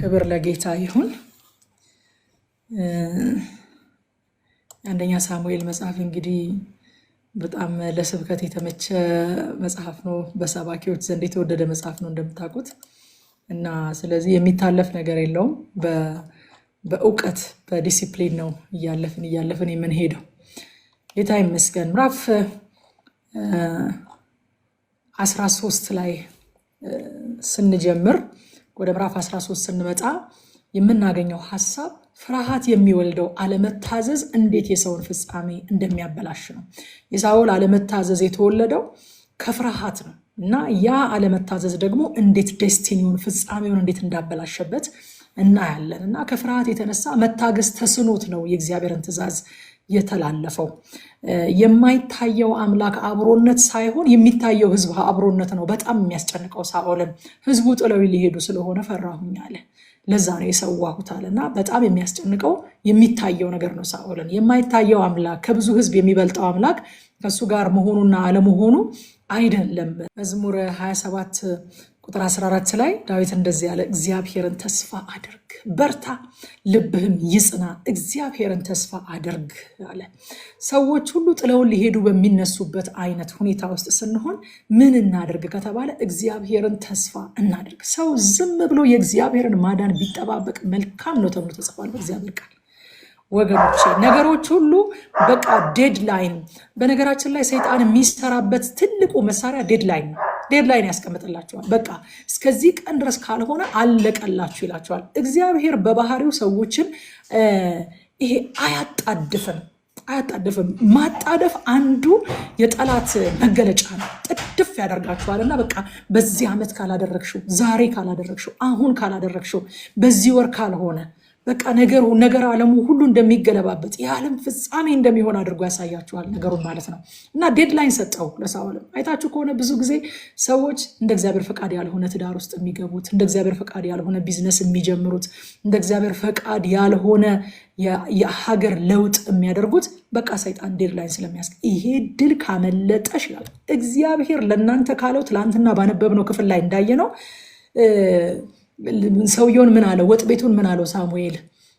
ክብር ለጌታ ይሁን። አንደኛ ሳሙኤል መጽሐፍ እንግዲህ በጣም ለስብከት የተመቸ መጽሐፍ ነው። በሰባኪዎች ዘንድ የተወደደ መጽሐፍ ነው እንደምታውቁት እና ስለዚህ የሚታለፍ ነገር የለውም። በእውቀት በዲሲፕሊን ነው እያለፍን የምንሄደው። ጌታ ይመስገን። ምዕራፍ 13 ላይ ስንጀምር ወደ ምዕራፍ 13 ስንመጣ የምናገኘው ሐሳብ ፍርሃት የሚወልደው አለመታዘዝ እንዴት የሰውን ፍጻሜ እንደሚያበላሽ ነው። የሳኦል አለመታዘዝ የተወለደው ከፍርሃት ነው እና ያ አለመታዘዝ ደግሞ እንዴት ዴስቲኒውን ፍጻሜውን እንዴት እንዳበላሸበት እናያለን። እና ከፍርሃት የተነሳ መታገስ ተስኖት ነው የእግዚአብሔርን ትእዛዝ የተላለፈው። የማይታየው አምላክ አብሮነት ሳይሆን የሚታየው ሕዝብ አብሮነት ነው በጣም የሚያስጨንቀው ሳኦልን። ሕዝቡ ጥለው ሊሄዱ ስለሆነ ፈራሁኝ አለ። ለዛ ነው የሰዋሁት አለና በጣም የሚያስጨንቀው የሚታየው ነገር ነው ሳኦልን። የማይታየው አምላክ ከብዙ ሕዝብ የሚበልጠው አምላክ ከሱ ጋር መሆኑና አለመሆኑ አይደለም። መዝሙር 27 ቁጥር 14 ላይ ዳዊት እንደዚህ ያለ፣ እግዚአብሔርን ተስፋ አድርግ፣ በርታ፣ ልብህም ይጽና፣ እግዚአብሔርን ተስፋ አድርግ አለ። ሰዎች ሁሉ ጥለውን ሊሄዱ በሚነሱበት አይነት ሁኔታ ውስጥ ስንሆን ምን እናድርግ ከተባለ እግዚአብሔርን ተስፋ እናድርግ። ሰው ዝም ብሎ የእግዚአብሔርን ማዳን ቢጠባበቅ መልካም ነው ተብሎ ተጽፏል በእግዚአብሔር ቃል። ወገኖቼ ነገሮች ሁሉ በቃ ዴድላይን። በነገራችን ላይ ሰይጣን የሚሰራበት ትልቁ መሳሪያ ዴድላይን ነው። ዴድላይን ያስቀምጥላቸዋል። በቃ እስከዚህ ቀን ድረስ ካልሆነ አለቀላችሁ ይላቸዋል። እግዚአብሔር በባህሪው ሰዎችን ይሄ አያጣድፍም። ማጣደፍ አንዱ የጠላት መገለጫ ነው። ጥድፍ ያደርጋችኋል እና በቃ በዚህ ዓመት ካላደረግሽው፣ ዛሬ ካላደረግሽው፣ አሁን ካላደረግሽው፣ በዚህ ወር ካልሆነ በቃ ነገር ዓለሙ ሁሉ እንደሚገለባበት የዓለም ፍጻሜ እንደሚሆን አድርጎ ያሳያችኋል ነገሩን ማለት ነው። እና ዴድላይን ሰጠው ለሳኦልም። አይታችሁ ከሆነ ብዙ ጊዜ ሰዎች እንደ እግዚአብሔር ፈቃድ ያልሆነ ትዳር ውስጥ የሚገቡት፣ እንደ እግዚአብሔር ፈቃድ ያልሆነ ቢዝነስ የሚጀምሩት፣ እንደ እግዚአብሔር ፈቃድ ያልሆነ የሀገር ለውጥ የሚያደርጉት በቃ ሰይጣን ዴድላይን ስለሚያስ ይሄ ድል ካመለጠሽ ይላል እግዚአብሔር ለእናንተ ካለው ትላንትና ባነበብነው ክፍል ላይ እንዳየ ነው። ሰውየውን ምን አለው? ወጥ ቤቱን ምን አለው? ሳሙኤል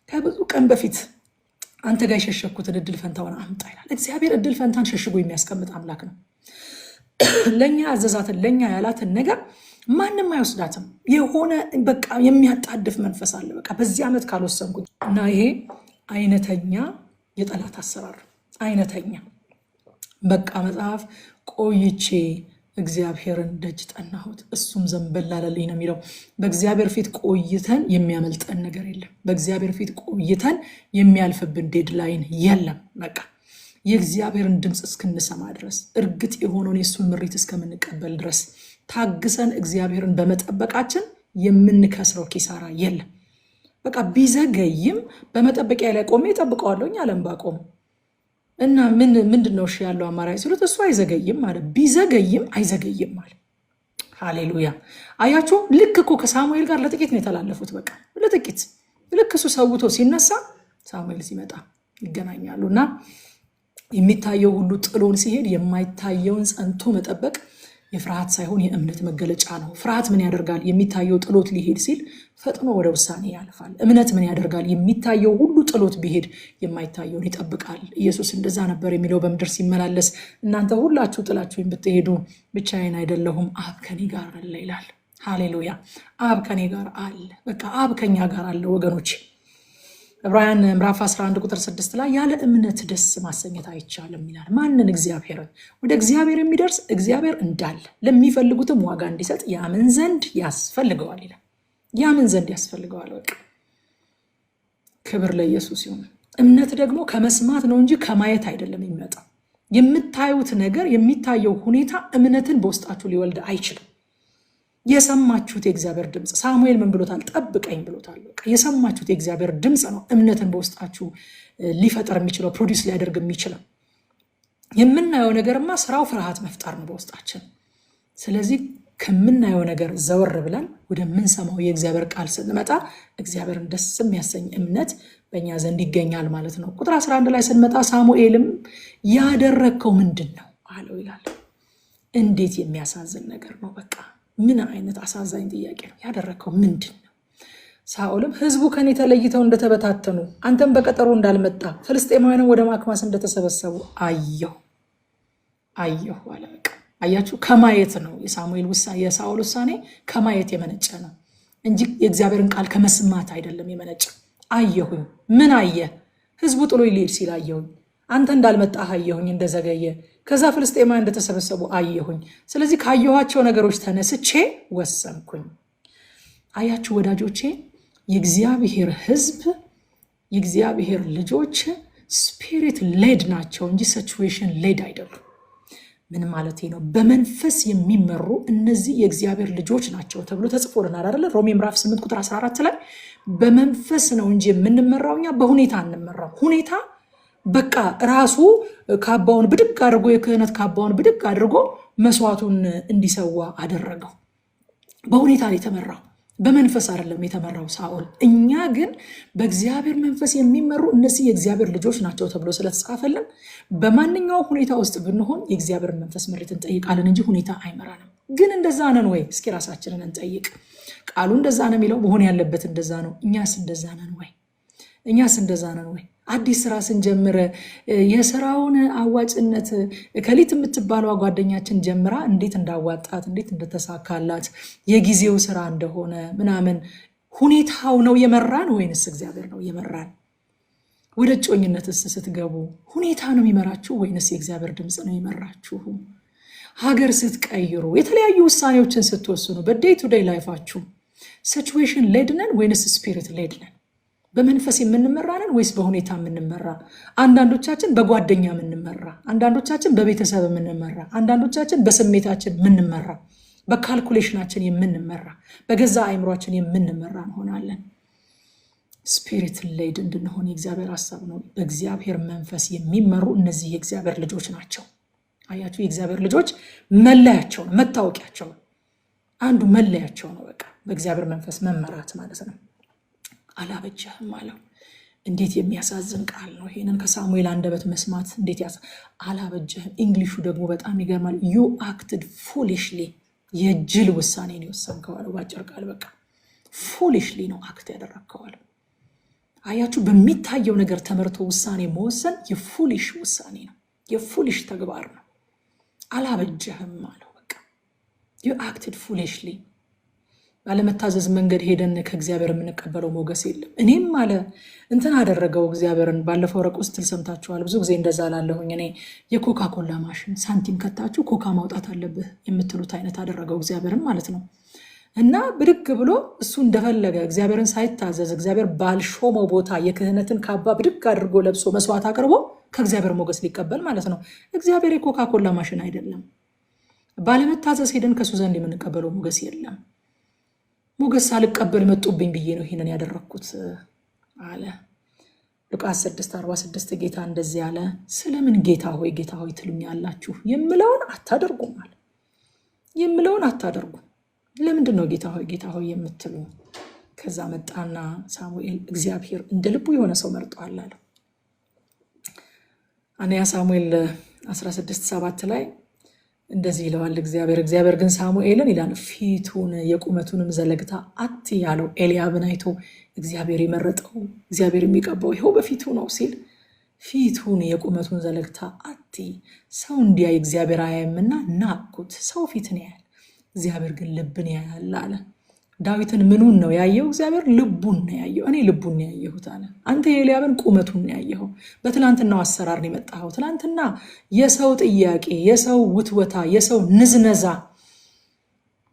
ከብዙ ቀን በፊት አንተ ጋር የሸሸኩትን እድል ፈንታውን አምጣ ይላል። እግዚአብሔር እድል ፈንታን ሸሽጎ የሚያስቀምጥ አምላክ ነው። ለኛ ያዘዛትን ለኛ ያላትን ነገር ማንም አይወስዳትም። የሆነ በቃ የሚያጣድፍ መንፈስ አለ። በቃ በዚህ ዓመት ካልወሰንኩት እና ይሄ አይነተኛ የጠላት አሰራር አይነተኛ በቃ መጽሐፍ ቆይቼ እግዚአብሔርን ደጅ ጠናሁት እሱም ዘንበል አለልኝ ነው የሚለው። በእግዚአብሔር ፊት ቆይተን የሚያመልጠን ነገር የለም። በእግዚአብሔር ፊት ቆይተን የሚያልፍብን ዴድላይን የለም። በቃ የእግዚአብሔርን ድምፅ እስክንሰማ ድረስ እርግጥ የሆነውን የእሱን ምሪት እስከምንቀበል ድረስ ታግሰን እግዚአብሔርን በመጠበቃችን የምንከስረው ኪሳራ የለም። በቃ ቢዘገይም በመጠበቂያ ላይ ቆሜ እጠብቀዋለሁ አለም ባቆም እና ምንድነው እሺ ያለው አማራጭ ሲሉት እሱ አይዘገይም ማለት ቢዘገይም አይዘገይም ማለት። ሃሌሉያ። አያችሁ ልክ እኮ ከሳሙኤል ጋር ለጥቂት ነው የተላለፉት። በቃ ለጥቂት ልክ እሱ ሰውቶ ሲነሳ ሳሙኤል ሲመጣ ይገናኛሉ። እና የሚታየው ሁሉ ጥሎን ሲሄድ የማይታየውን ጸንቶ መጠበቅ የፍርሃት ሳይሆን የእምነት መገለጫ ነው። ፍርሃት ምን ያደርጋል? የሚታየው ጥሎት ሊሄድ ሲል ፈጥኖ ወደ ውሳኔ ያልፋል። እምነት ምን ያደርጋል? የሚታየው ሁሉ ጥሎት ቢሄድ የማይታየውን ይጠብቃል። ኢየሱስ እንደዛ ነበር የሚለው በምድር ሲመላለስ፣ እናንተ ሁላችሁ ጥላችሁኝ ብትሄዱ ብቻዬን አይደለሁም፣ አብ ከኔ ጋር አለ ይላል። ሃሌሉያ። አብ ከኔ ጋር አለ። በቃ አብ ከኛ ጋር አለ ወገኖች። ዕብራውያን ምዕራፍ 11 ቁጥር 6 ላይ ያለ እምነት ደስ ማሰኘት አይቻልም ይላል። ማንን? እግዚአብሔርን። ወደ እግዚአብሔር የሚደርስ እግዚአብሔር እንዳለ ለሚፈልጉትም ዋጋ እንዲሰጥ ያምን ዘንድ ያስፈልገዋል ይላል። ያምን ዘንድ ያስፈልገዋል። በቃ ክብር ለኢየሱስ ይሁን። እምነት ደግሞ ከመስማት ነው እንጂ ከማየት አይደለም የሚመጣው። የምታዩት ነገር የሚታየው ሁኔታ እምነትን በውስጣችሁ ሊወልድ አይችልም። የሰማችሁት የእግዚአብሔር ድምፅ። ሳሙኤል ምን ብሎታል? ጠብቀኝ ብሎታል። በቃ የሰማችሁት የእግዚአብሔር ድምፅ ነው እምነትን በውስጣችሁ ሊፈጠር የሚችለው ፕሮዲስ ሊያደርግ የሚችለው። የምናየው ነገርማ ስራው ፍርሃት መፍጠር ነው በውስጣችን። ስለዚህ ከምናየው ነገር ዘወር ብለን ወደምንሰማው የእግዚአብሔር ቃል ስንመጣ እግዚአብሔርን ደስ የሚያሰኝ እምነት በእኛ ዘንድ ይገኛል ማለት ነው። ቁጥር 11 ላይ ስንመጣ ሳሙኤልም ያደረግከው ምንድን ነው አለው ይላል። እንዴት የሚያሳዝን ነገር ነው! በቃ ምን አይነት አሳዛኝ ጥያቄ ነው! ያደረግከው ምንድን ነው? ሳኦልም ህዝቡ ከኔ ተለይተው እንደተበታተኑ አንተም በቀጠሮ እንዳልመጣ ፍልስጤማውያንን ወደ ማክማስ እንደተሰበሰቡ አየሁ አለ። በቃ አያችሁ፣ ከማየት ነው የሳኦል ውሳኔ ከማየት የመነጨ ነው እንጂ የእግዚአብሔርን ቃል ከመስማት አይደለም የመነጨ። አየሁኝ። ምን አየ? ህዝቡ ጥሎ ሊሄድ ሲል አየሁኝ። አንተ እንዳልመጣህ አየሁኝ፣ እንደዘገየ። ከዛ ፍልስጤማውያን እንደተሰበሰቡ አየሁኝ። ስለዚህ ካየኋቸው ነገሮች ተነስቼ ወሰንኩኝ። አያችሁ ወዳጆቼ፣ የእግዚአብሔር ህዝብ የእግዚአብሔር ልጆች ስፒሪት ሌድ ናቸው እንጂ ሲቹዌሽን ሌድ አይደሉም። ምን ማለት ነው? በመንፈስ የሚመሩ እነዚህ የእግዚአብሔር ልጆች ናቸው ተብሎ ተጽፎልናል አይደል? ሮሜ ምዕራፍ 8 ቁጥር 14 ላይ በመንፈስ ነው እንጂ የምንመራው እኛ በሁኔታ አንመራው። ሁኔታ በቃ ራሱ ካባውን ብድግ አድርጎ የክህነት ካባውን ብድግ አድርጎ መስዋዕቱን እንዲሰዋ አደረገው። በሁኔታ ላይ የተመራው በመንፈስ አይደለም የተመራው ሳኦል። እኛ ግን በእግዚአብሔር መንፈስ የሚመሩ እነዚህ የእግዚአብሔር ልጆች ናቸው ተብሎ ስለተጻፈልን በማንኛውም ሁኔታ ውስጥ ብንሆን የእግዚአብሔር መንፈስ ምሪት እንጠይቃለን እንጂ ሁኔታ አይመራንም። ግን እንደዛ ነን ወይ? እስኪ ራሳችንን እንጠይቅ። ቃሉ እንደዛ ነው የሚለው፣ መሆን ያለበት እንደዛ ነው። እኛስ እንደዛ ነን ወይ? አዲስ ስራ ስንጀምር የስራውን አዋጭነት ከሊት የምትባለው ጓደኛችን ጀምራ እንዴት እንዳዋጣት እንዴት እንደተሳካላት የጊዜው ስራ እንደሆነ ምናምን ሁኔታው ነው የመራን ወይንስ እግዚአብሔር ነው የመራን? ወደ እጮኝነትስ ስትገቡ ሁኔታ ነው የሚመራችሁ ወይንስ የእግዚአብሔር ድምፅ ነው የመራችሁ? ሀገር ስትቀይሩ፣ የተለያዩ ውሳኔዎችን ስትወስኑ በዴይ ቱ ዴይ ላይፋችሁ ሲቹዌሽን ሌድ ነን ወይንስ ስፒሪት ሌድ ነን? በመንፈስ የምንመራንን ወይስ በሁኔታ የምንመራ? አንዳንዶቻችን በጓደኛ የምንመራ፣ አንዳንዶቻችን በቤተሰብ የምንመራ፣ አንዳንዶቻችን በስሜታችን የምንመራ፣ በካልኩሌሽናችን የምንመራ፣ በገዛ አይምሯችን የምንመራ እንሆናለን። ስፒሪት ሌድ እንድንሆን የእግዚአብሔር ሀሳብ ነው። በእግዚአብሔር መንፈስ የሚመሩ እነዚህ የእግዚአብሔር ልጆች ናቸው። አያችሁ፣ የእግዚአብሔር ልጆች መለያቸው ነው፣ መታወቂያቸው ነው። አንዱ መለያቸው ነው። በቃ በእግዚአብሔር መንፈስ መመራት ማለት ነው። አላበጀህም አለው። እንዴት የሚያሳዝን ቃል ነው! ይሄንን ከሳሙኤል አንደበት መስማት እንዴት አላበጀህም። እንግሊሹ ደግሞ በጣም ይገርማል። ዩ አክትድ ፉሊሽሊ፣ የጅል ውሳኔ ነው የወሰንከው አለው። ባጭር ቃል በቃ ፉሊሽሊ ነው አክት ያደረግከው አለው። አያችሁ፣ በሚታየው ነገር ተመርቶ ውሳኔ መወሰን የፉሊሽ ውሳኔ ነው፣ የፉሊሽ ተግባር ነው። አላበጀህም አለው። በቃ ዩ አክትድ ፉሊሽሊ። ባለመታዘዝ መንገድ ሄደን ከእግዚአብሔር የምንቀበለው ሞገስ የለም። እኔም አለ እንትን አደረገው እግዚአብሔርን። ባለፈው ረቅ ውስጥ ሰምታችኋል። ብዙ ጊዜ እንደዛ ላለሁኝ እኔ የኮካ ኮላ ማሽን ሳንቲም ከታችሁ ኮካ ማውጣት አለብህ የምትሉት አይነት አደረገው እግዚአብሔርን ማለት ነው። እና ብድግ ብሎ እሱ እንደፈለገ እግዚአብሔርን ሳይታዘዝ እግዚአብሔር ባልሾመው ቦታ የክህነትን ካባ ብድግ አድርጎ ለብሶ መስዋዕት አቅርቦ ከእግዚአብሔር ሞገስ ሊቀበል ማለት ነው። እግዚአብሔር የኮካ ኮላ ማሽን አይደለም። ባለመታዘዝ ሄደን ከሱ ዘንድ የምንቀበለው ሞገስ የለም። ሞገስ ሳልቀበል መጡብኝ ብዬ ነው ይህንን ያደረግኩት አለ። ሉቃስ 6:46 ጌታ እንደዚህ አለ፣ ስለምን ጌታ ሆይ ትሉኛላችሁ? የምለውን አታደርጉም አለ። የምለውን አታደርጉም። ለምንድን ነው ጌታ ሆይ የምትሉ? ከዛ መጣና ሳሙኤል እግዚአብሔር እንደ ልቡ የሆነ ሰው መርጧል አለ። አንደኛ ሳሙኤል 16:7 ላይ እንደዚህ ይለዋል እግዚአብሔር ግን ሳሙኤልን ይላል ፊቱን የቁመቱንም ዘለግታ አት ያለው ኤልያብን አይቶ እግዚአብሔር የመረጠው እግዚአብሔር የሚቀባው ይኸው በፊቱ ነው ሲል ፊቱን የቁመቱን ዘለግታ አት ሰው እንዲያይ እግዚአብሔር አያይምና ናቁት። ሰው ፊትን ያያል፣ እግዚአብሔር ግን ልብን ያያል አለ። ዳዊትን ምኑን ነው ያየው? እግዚአብሔር ልቡን ነው ያየው። እኔ ልቡን ነው ያየሁት አለ። አንተ የኤልያብን ቁመቱን ነው ያየኸው። በትላንትናው አሰራር ነው የመጣኸው። ትላንትና የሰው ጥያቄ፣ የሰው ውትወታ፣ የሰው ንዝነዛ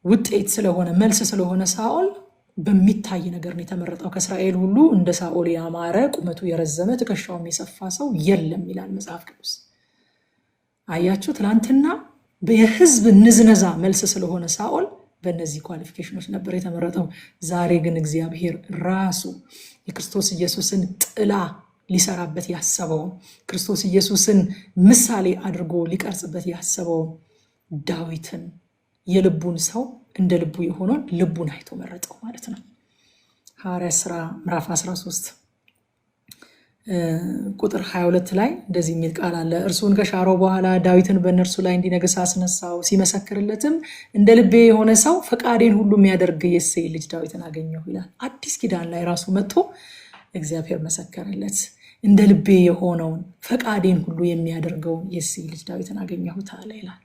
ውጤት ስለሆነ መልስ ስለሆነ ሳኦል በሚታይ ነገር ነው የተመረጠው። ከእስራኤል ሁሉ እንደ ሳኦል ያማረ ቁመቱ የረዘመ ትከሻውም የሰፋ ሰው የለም ይላል መጽሐፍ ቅዱስ። አያችሁ፣ ትላንትና የህዝብ ንዝነዛ መልስ ስለሆነ ሳኦል በእነዚህ ኳሊፊኬሽኖች ነበር የተመረጠው። ዛሬ ግን እግዚአብሔር ራሱ የክርስቶስ ኢየሱስን ጥላ ሊሰራበት ያሰበውን ክርስቶስ ኢየሱስን ምሳሌ አድርጎ ሊቀርጽበት ያሰበውን ዳዊትን የልቡን ሰው እንደ ልቡ የሆነውን ልቡን አይቶ መረጠው ማለት ነው። ሐዋርያት ሥራ ምዕራፍ 13 ቁጥር 22 ላይ እንደዚህ የሚል ቃል አለ። እርሱን ከሻረው በኋላ ዳዊትን በእነርሱ ላይ እንዲነግስ አስነሳው። ሲመሰክርለትም እንደ ልቤ የሆነ ሰው ፈቃዴን ሁሉ የሚያደርግ የእሴይ ልጅ ዳዊትን አገኘሁ ይላል። አዲስ ኪዳን ላይ ራሱ መጥቶ እግዚአብሔር መሰከረለት። እንደ ልቤ የሆነውን ፈቃዴን ሁሉ የሚያደርገውን የእሴይ ልጅ ዳዊትን አገኘሁት አለ ይላል።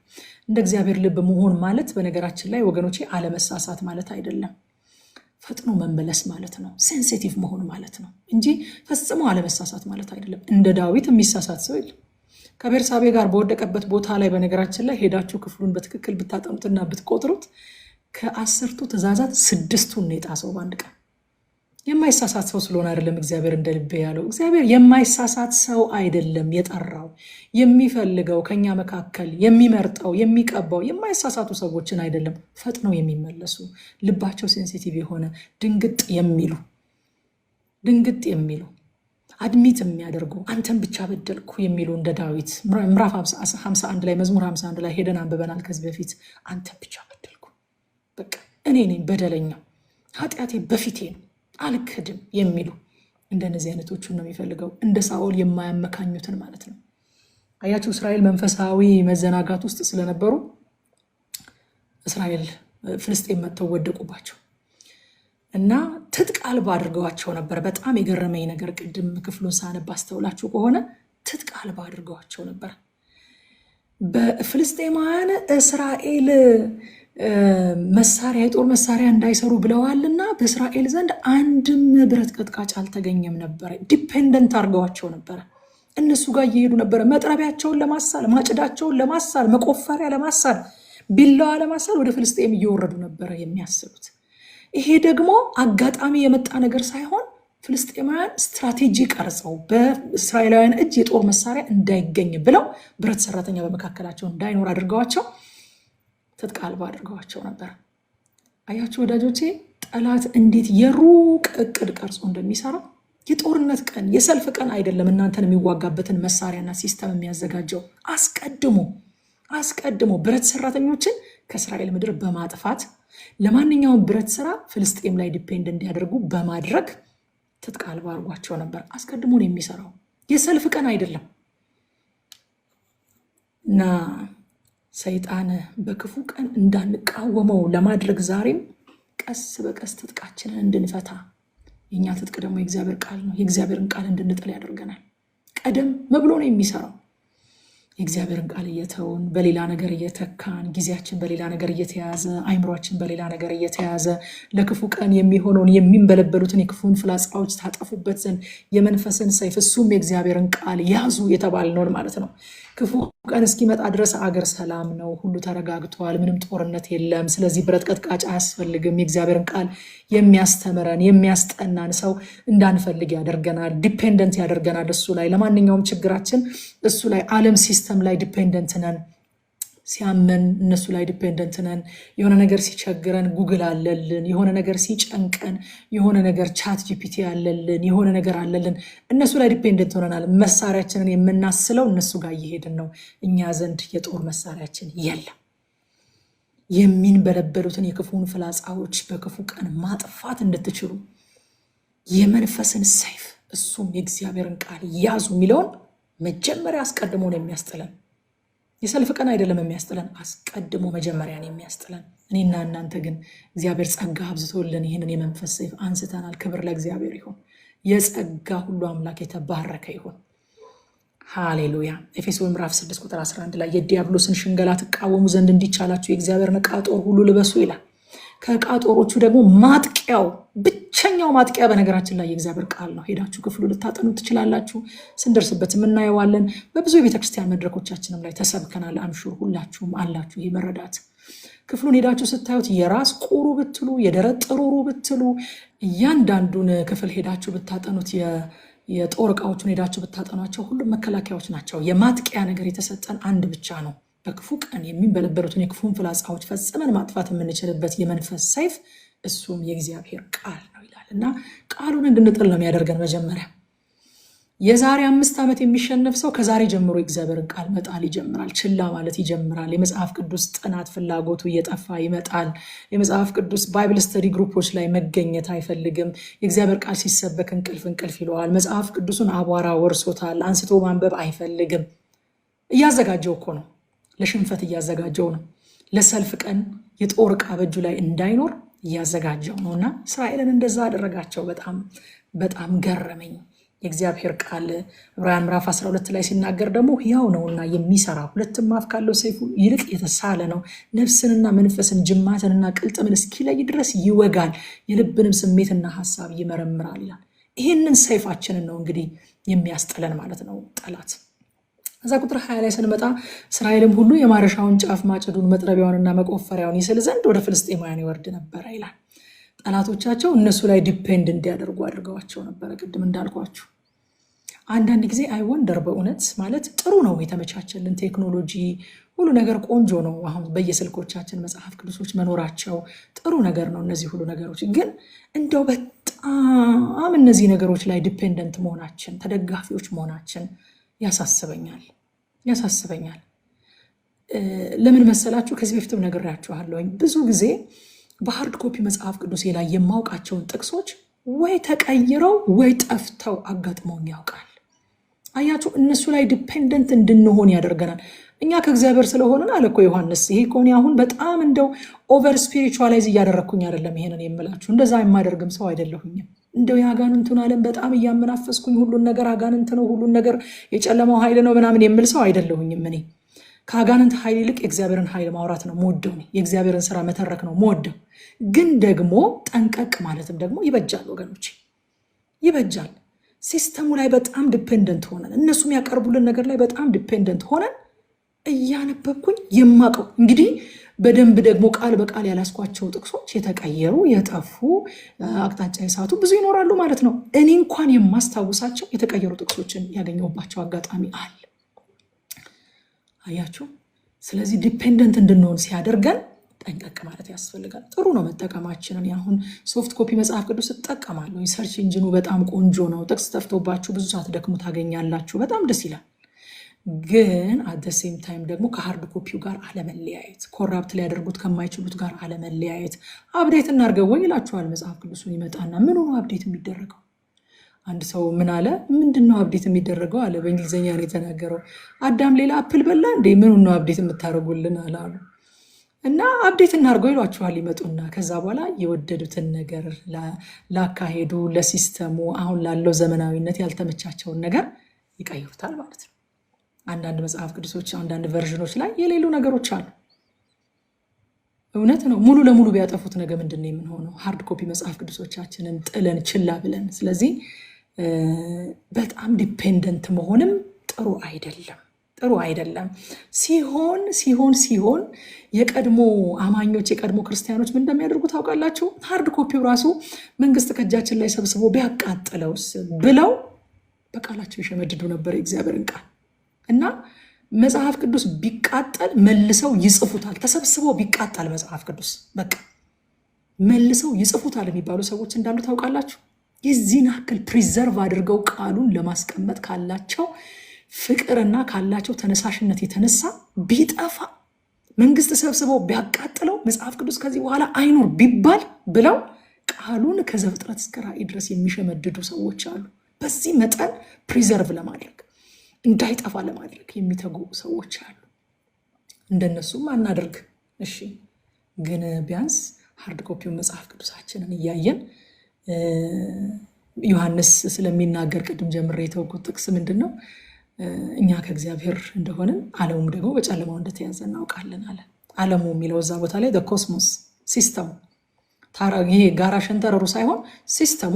እንደ እግዚአብሔር ልብ መሆን ማለት በነገራችን ላይ ወገኖቼ አለመሳሳት ማለት አይደለም። ፈጥኖ መመለስ ማለት ነው። ሴንሲቲቭ መሆን ማለት ነው እንጂ ፈጽሞ አለመሳሳት ማለት አይደለም። እንደ ዳዊት የሚሳሳት ሰው የለም። ከቤርሳቤ ጋር በወደቀበት ቦታ ላይ በነገራችን ላይ ሄዳችሁ ክፍሉን በትክክል ብታጠኑትና ብትቆጥሩት ከ10ቱ ትእዛዛት 6ቱን የጣሰው በአንድ ቀን። የማይሳሳት ሰው ስለሆነ አይደለም እግዚአብሔር እንደ ልቤ ያለው። እግዚአብሔር የማይሳሳት ሰው አይደለም የጠራው። የሚፈልገው ከኛ መካከል የሚመርጠው የሚቀባው የማይሳሳቱ ሰዎችን አይደለም፣ ፈጥነው የሚመለሱ ልባቸው ሴንሲቲቭ የሆነ ድንግጥ የሚሉ አድሚት የሚያደርጉ አንተን ብቻ በደልኩ የሚሉ እንደ ዳዊት ምዕራፍ 51 ላይ መዝሙር 51 ላይ ሄደን አንብበናል ከዚህ በፊት። አንተን ብቻ በደልኩ፣ በቃ እኔ ነኝ በደለኛው፣ ኃጢአቴ በፊቴ ነው አልክድም የሚሉ እንደነዚህ አይነቶቹን ነው የሚፈልገው። እንደ ሳኦል የማያመካኙትን ማለት ነው። አያችሁ፣ እስራኤል መንፈሳዊ መዘናጋት ውስጥ ስለነበሩ እስራኤል ፍልስጤም መጥተው ወደቁባቸው እና ትጥቅ አልባ አድርገዋቸው ነበር። በጣም የገረመኝ ነገር ቅድም ክፍሉን ሳነብ አስተውላችሁ ከሆነ ትጥቅ አልባ አድርገዋቸው ነበር። በፍልስጤማውያን እስራኤል መሳሪያ የጦር መሳሪያ እንዳይሰሩ ብለዋልና በእስራኤል ዘንድ አንድም ብረት ቀጥቃጭ አልተገኘም ነበረ። ዲፔንደንት አድርገዋቸው ነበረ። እነሱ ጋር እየሄዱ ነበረ መጥረቢያቸውን ለማሳል፣ ማጭዳቸውን ለማሳል፣ መቆፈሪያ ለማሳል፣ ቢላዋ ለማሳል ወደ ፍልስጤም እየወረዱ ነበረ የሚያስሉት። ይሄ ደግሞ አጋጣሚ የመጣ ነገር ሳይሆን ፍልስጤማውያን ስትራቴጂ ቀርጸው በእስራኤላውያን እጅ የጦር መሳሪያ እንዳይገኝ ብለው ብረት ሰራተኛ በመካከላቸው እንዳይኖር አድርገዋቸው ትጥቅ አልባ አድርገዋቸው ነበር። አያችሁ ወዳጆቼ፣ ጠላት እንዴት የሩቅ እቅድ ቀርጾ እንደሚሰራ። የጦርነት ቀን የሰልፍ ቀን አይደለም እናንተን የሚዋጋበትን መሳሪያና ሲስተም የሚያዘጋጀው። አስቀድሞ ብረት ሰራተኞችን ከእስራኤል ምድር በማጥፋት ለማንኛውም ብረት ስራ ፍልስጤም ላይ ዲፔንድ እንዲያደርጉ በማድረግ ትጥቅ አልባ አድርጓቸው ነበር። አስቀድሞ ነው የሚሰራው፣ የሰልፍ ቀን አይደለም። እና ሰይጣን በክፉ ቀን እንዳንቃወመው ለማድረግ ዛሬም ቀስ በቀስ ትጥቃችንን እንድንፈታ፣ የእኛ ትጥቅ ደግሞ የእግዚአብሔር ቃል ነው፣ የእግዚአብሔርን ቃል እንድንጥል ያደርገናል። ቀደም ብሎ ነው የሚሰራው። የእግዚአብሔርን ቃል እየተውን በሌላ ነገር እየተካን፣ ጊዜያችን በሌላ ነገር እየተያዘ፣ አይምሯችን በሌላ ነገር እየተያዘ ለክፉ ቀን የሚሆነውን የሚንበለበሉትን የክፉን ፍላጻዎች ታጠፉበት ዘንድ የመንፈስን ሰይፍ እሱም የእግዚአብሔርን ቃል ያዙ የተባልነውን ማለት ነው። ክፉ ቀን እስኪመጣ ድረስ አገር ሰላም ነው፣ ሁሉ ተረጋግቷል፣ ምንም ጦርነት የለም። ስለዚህ ብረት ቀጥቃጭ አያስፈልግም። የእግዚአብሔርን ቃል የሚያስተምረን የሚያስጠናን ሰው እንዳንፈልግ ያደርገናል፣ ዲፔንደንት ያደርገናል እሱ ላይ። ለማንኛውም ችግራችን እሱ ላይ፣ ዓለም ሲስተም ላይ ዲፔንደንት ነን። ሲያመን እነሱ ላይ ዲፔንደንት ነን። የሆነ ነገር ሲቸግረን ጉግል አለልን። የሆነ ነገር ሲጨንቀን የሆነ ነገር ቻት ጂፒቲ አለልን። የሆነ ነገር አለልን። እነሱ ላይ ዲፔንደንት ሆነናል። መሳሪያችንን የምናስለው እነሱ ጋር እየሄድን ነው። እኛ ዘንድ የጦር መሳሪያችን የለም። የሚንበለበሉትን የክፉን ፍላጻዎች በክፉ ቀን ማጥፋት እንድትችሉ የመንፈስን ሰይፍ እሱም የእግዚአብሔርን ቃል ያዙ የሚለውን መጀመሪያ አስቀድሞ ነው የሚያስጥለን። የሰልፍ ቀን አይደለም የሚያስጥለን፣ አስቀድሞ መጀመሪያ ነው የሚያስጥለን። እኔና እናንተ ግን እግዚአብሔር ጸጋ አብዝቶልን ይህንን የመንፈስ ሰይፍ አንስተናል። ክብር ለእግዚአብሔር ይሁን። የጸጋ ሁሉ አምላክ የተባረከ ይሁን። ሃሌሉያ። ኤፌሶን ምዕራፍ 6 ቁጥር 11 ላይ የዲያብሎስን ሽንገላ ትቃወሙ ዘንድ እንዲቻላችሁ የእግዚአብሔርን ዕቃ ጦር ሁሉ ልበሱ ይላል። ከዕቃ ጦሮቹ ደግሞ ማጥቂያው፣ ብቸኛው ማጥቂያ በነገራችን ላይ የእግዚአብሔር ቃል ነው። ሄዳችሁ ክፍሉ ልታጠኑ ትችላላችሁ። ስንደርስበት የምናየዋለን። በብዙ የቤተክርስቲያን መድረኮቻችንም ላይ ተሰብከናል። አምሹር ሁላችሁም አላችሁ ይህ መረዳት። ክፍሉን ሄዳችሁ ስታዩት የራስ ቁሩ ብትሉ፣ የደረት ጥሩሩ ብትሉ፣ እያንዳንዱን ክፍል ሄዳችሁ ብታጠኑት፣ የጦር ዕቃዎቹን ሄዳችሁ ብታጠኗቸው ሁሉም መከላከያዎች ናቸው። የማጥቂያ ነገር የተሰጠን አንድ ብቻ ነው። በክፉ ቀን የሚንበለበሉትን የክፉን ፍላጻዎች ፈጽመን ማጥፋት የምንችልበት የመንፈስ ሰይፍ እሱም የእግዚአብሔር ቃል ነው ይላል። እና ቃሉን እንድንጥል ነው የሚያደርገን። መጀመሪያ የዛሬ 5 ዓመት የሚሸነፍ ሰው ከዛሬ ጀምሮ እግዚአብሔርን ቃል መጣል ይጀምራል፣ ችላ ማለት ይጀምራል። የመጽሐፍ ቅዱስ ጥናት ፍላጎቱ እየጠፋ ይመጣል። የመጽሐፍ ቅዱስ ባይብል ስተዲ ግሩፖች ላይ መገኘት አይፈልግም። የእግዚአብሔር ቃል ሲሰበክ እንቅልፍ ይለዋል። መጽሐፍ ቅዱሱን አቧራ ወርሶታል፣ አንስቶ ማንበብ አይፈልግም። እያዘጋጀው እኮ ነው፣ ለሽንፈት እያዘጋጀው ነው። ለሰልፍ ቀን የጦር ዕቃ በእጁ ላይ እንዳይኖር እያዘጋጀው ነው። እና እስራኤልን እንደዛ አደረጋቸው። በጣም ገረመኝ። የእግዚአብሔር ቃል ዕብራውያን ምዕራፍ 12 ላይ ሲናገር ደግሞ ሕያው ነውና የሚሰራ ሁለትም አፍ ካለው ሰይፍ ይልቅ የተሳለ ነው፣ ነፍስንና መንፈስን ጅማትንና ቅልጥምን እስኪለይ ድረስ ይወጋል፣ የልብንም ስሜትና ሐሳብ ይመረምራል ይላል። ይህንን ሰይፋችንን ነው እንግዲህ የሚያስጥለን ማለት ነው ጠላት። እዛ ቁጥር 20 ላይ ስንመጣ እስራኤልም ሁሉ የማረሻውን ጫፍ ማጭዱን መጥረቢያውንና መቆፈሪያውን ይስል ዘንድ ወደ ፍልስጤማውያን ይወርድ ነበረ ይላል። ጠላቶቻቸው እነሱ ላይ ዲፔንድ እንዲያደርጉ አድርገዋቸው ነበረ። ቅድም እንዳልኳችሁ አንዳንድ ጊዜ አይወንደር በእውነት ማለት ጥሩ ነው፣ የተመቻቸልን ቴክኖሎጂ ሁሉ ነገር ቆንጆ ነው። አሁን በየስልኮቻችን መጽሐፍ ቅዱሶች መኖራቸው ጥሩ ነገር ነው። እነዚህ ሁሉ ነገሮች ግን እንደው በጣም እነዚህ ነገሮች ላይ ዲፔንደንት መሆናችን ተደጋፊዎች መሆናችን ያሳስበኛል። ለምን መሰላችሁ? ከዚህ በፊትም ነግሬያችኋለሁኝ። ብዙ ጊዜ በሃርድ ኮፒ መጽሐፍ ቅዱስ ላይ የማውቃቸውን ጥቅሶች ወይ ተቀይረው ወይ ጠፍተው አጋጥመውኝ ያውቃል። አያችሁ፣ እነሱ ላይ ዲፔንደንት እንድንሆን ያደርገናል። እኛ ከእግዚአብሔር ስለሆንን አለ እኮ ዮሐንስ። ይሄ ከሆነ አሁን በጣም እንደው ኦቨር ስፒሪቹዋላይዝ እያደረግኩኝ አይደለም ይሄንን የምላችሁ፣ እንደዛ የማደርግም ሰው አይደለሁኝም። እንደው የአጋንንቱን ዓለም በጣም እያመናፈስኩኝ ሁሉን ነገር አጋንንት ነው፣ ሁሉን ነገር የጨለማው ኃይል ነው ምናምን የምል ሰው አይደለሁኝም። እኔ ከአጋንንት ኃይል ይልቅ የእግዚአብሔርን ኃይል ማውራት ነው መወደው፣ የእግዚአብሔርን ስራ መተረክ ነው መወደው። ግን ደግሞ ጠንቀቅ ማለትም ደግሞ ይበጃል ወገኖች፣ ይበጃል። ሲስተሙ ላይ በጣም ዲፔንደንት ሆነን እነሱም ያቀርቡልን ነገር ላይ በጣም ዲፔንደንት ሆነን እያነበብኩኝ የማቀው እንግዲህ በደንብ ደግሞ ቃል በቃል ያላስኳቸው ጥቅሶች የተቀየሩ የጠፉ አቅጣጫ የሳቱ ብዙ ይኖራሉ ማለት ነው። እኔ እንኳን የማስታውሳቸው የተቀየሩ ጥቅሶችን ያገኘሁባቸው አጋጣሚ አለ። አያችሁ። ስለዚህ ዲፔንደንት እንድንሆን ሲያደርገን ጠንቀቅ ማለት ያስፈልጋል። ጥሩ ነው መጠቀማችንን። አሁን ሶፍት ኮፒ መጽሐፍ ቅዱስ እጠቀማለሁ። ሰርች ኢንጂኑ በጣም ቆንጆ ነው። ጥቅስ ጠፍቶባችሁ ብዙ ሳትደክሙ ታገኛላችሁ። በጣም ደስ ይላል። ግን አት ሴም ታይም ደግሞ ከሃርድ ኮፒው ጋር አለመለያየት፣ ኮራፕት ሊያደርጉት ከማይችሉት ጋር አለመለያየት። አብዴት እናድርገው ወይ ይላችኋል መጽሐፍ ቅዱሱን ይመጣና ምን ሆኖ አብዴት የሚደረገው? አንድ ሰው ምን አለ? ምንድነው አብዴት የሚደረገው አለ። በእንግሊዝኛ ነው የተናገረው። አዳም ሌላ አፕል በላ እንዴ? ምን ነው አብዴት የምታደርጉልን አላሉ። እና አብዴት እናድርገው ይሏችኋል ይመጡና፣ ከዛ በኋላ የወደዱትን ነገር ላካሄዱ፣ ለሲስተሙ፣ አሁን ላለው ዘመናዊነት ያልተመቻቸውን ነገር ይቀይሩታል ማለት ነው። አንዳንድ መጽሐፍ ቅዱሶች አንዳንድ ቨርዥኖች ላይ የሌሉ ነገሮች አሉ። እውነት ነው። ሙሉ ለሙሉ ቢያጠፉት ነገ ምንድን ነው የምንሆነው? ሃርድ ኮፒ መጽሐፍ ቅዱሶቻችንን ጥለን ችላ ብለን። ስለዚህ በጣም ዲፔንደንት መሆንም ጥሩ አይደለም። ሲሆን የቀድሞ አማኞች የቀድሞ ክርስቲያኖች ምን እንደሚያደርጉ ታውቃላችሁ? ሃርድ ኮፒው ራሱ መንግስት ከእጃችን ላይ ሰብስቦ ቢያቃጥለውስ ብለው በቃላቸው ይሸመድዱ ነበር የእግዚአብሔርን ቃል። እና መጽሐፍ ቅዱስ ቢቃጠል መልሰው ይጽፉታል። ተሰብስበው ቢቃጠል መጽሐፍ ቅዱስ በቃ መልሰው ይጽፉታል የሚባሉ ሰዎች እንዳሉ ታውቃላችሁ። የዚህን ያክል ፕሪዘርቭ አድርገው ቃሉን ለማስቀመጥ ካላቸው ፍቅርና ካላቸው ተነሳሽነት የተነሳ ቢጠፋ መንግስት ሰብስበው ቢያቃጥለው መጽሐፍ ቅዱስ ከዚህ በኋላ አይኖር ቢባል ብለው ቃሉን ከዘፍጥረት እስከ ራዕይ ድረስ የሚሸመድዱ ሰዎች አሉ። በዚህ መጠን ፕሪዘርቭ ለማድረግ እንዳይጠፋ ለማድረግ የሚተጉ ሰዎች አሉ። እንደነሱም አናደርግ እሺ። ግን ቢያንስ ሃርድ ኮፒውን መጽሐፍ ቅዱሳችንን እያየን ዮሐንስ ስለሚናገር ቅድም ጀምሬ የተወኩት ጥቅስ ምንድን ነው? እኛ ከእግዚአብሔር እንደሆንን ዓለሙም ደግሞ በጨለማው እንደተያዘ እናውቃለን አለ። ዓለሙ የሚለው እዛ ቦታ ላይ ኮስሞስ ሲስተሙ፣ ይሄ ጋራ ሸንተረሩ ሳይሆን ሲስተሙ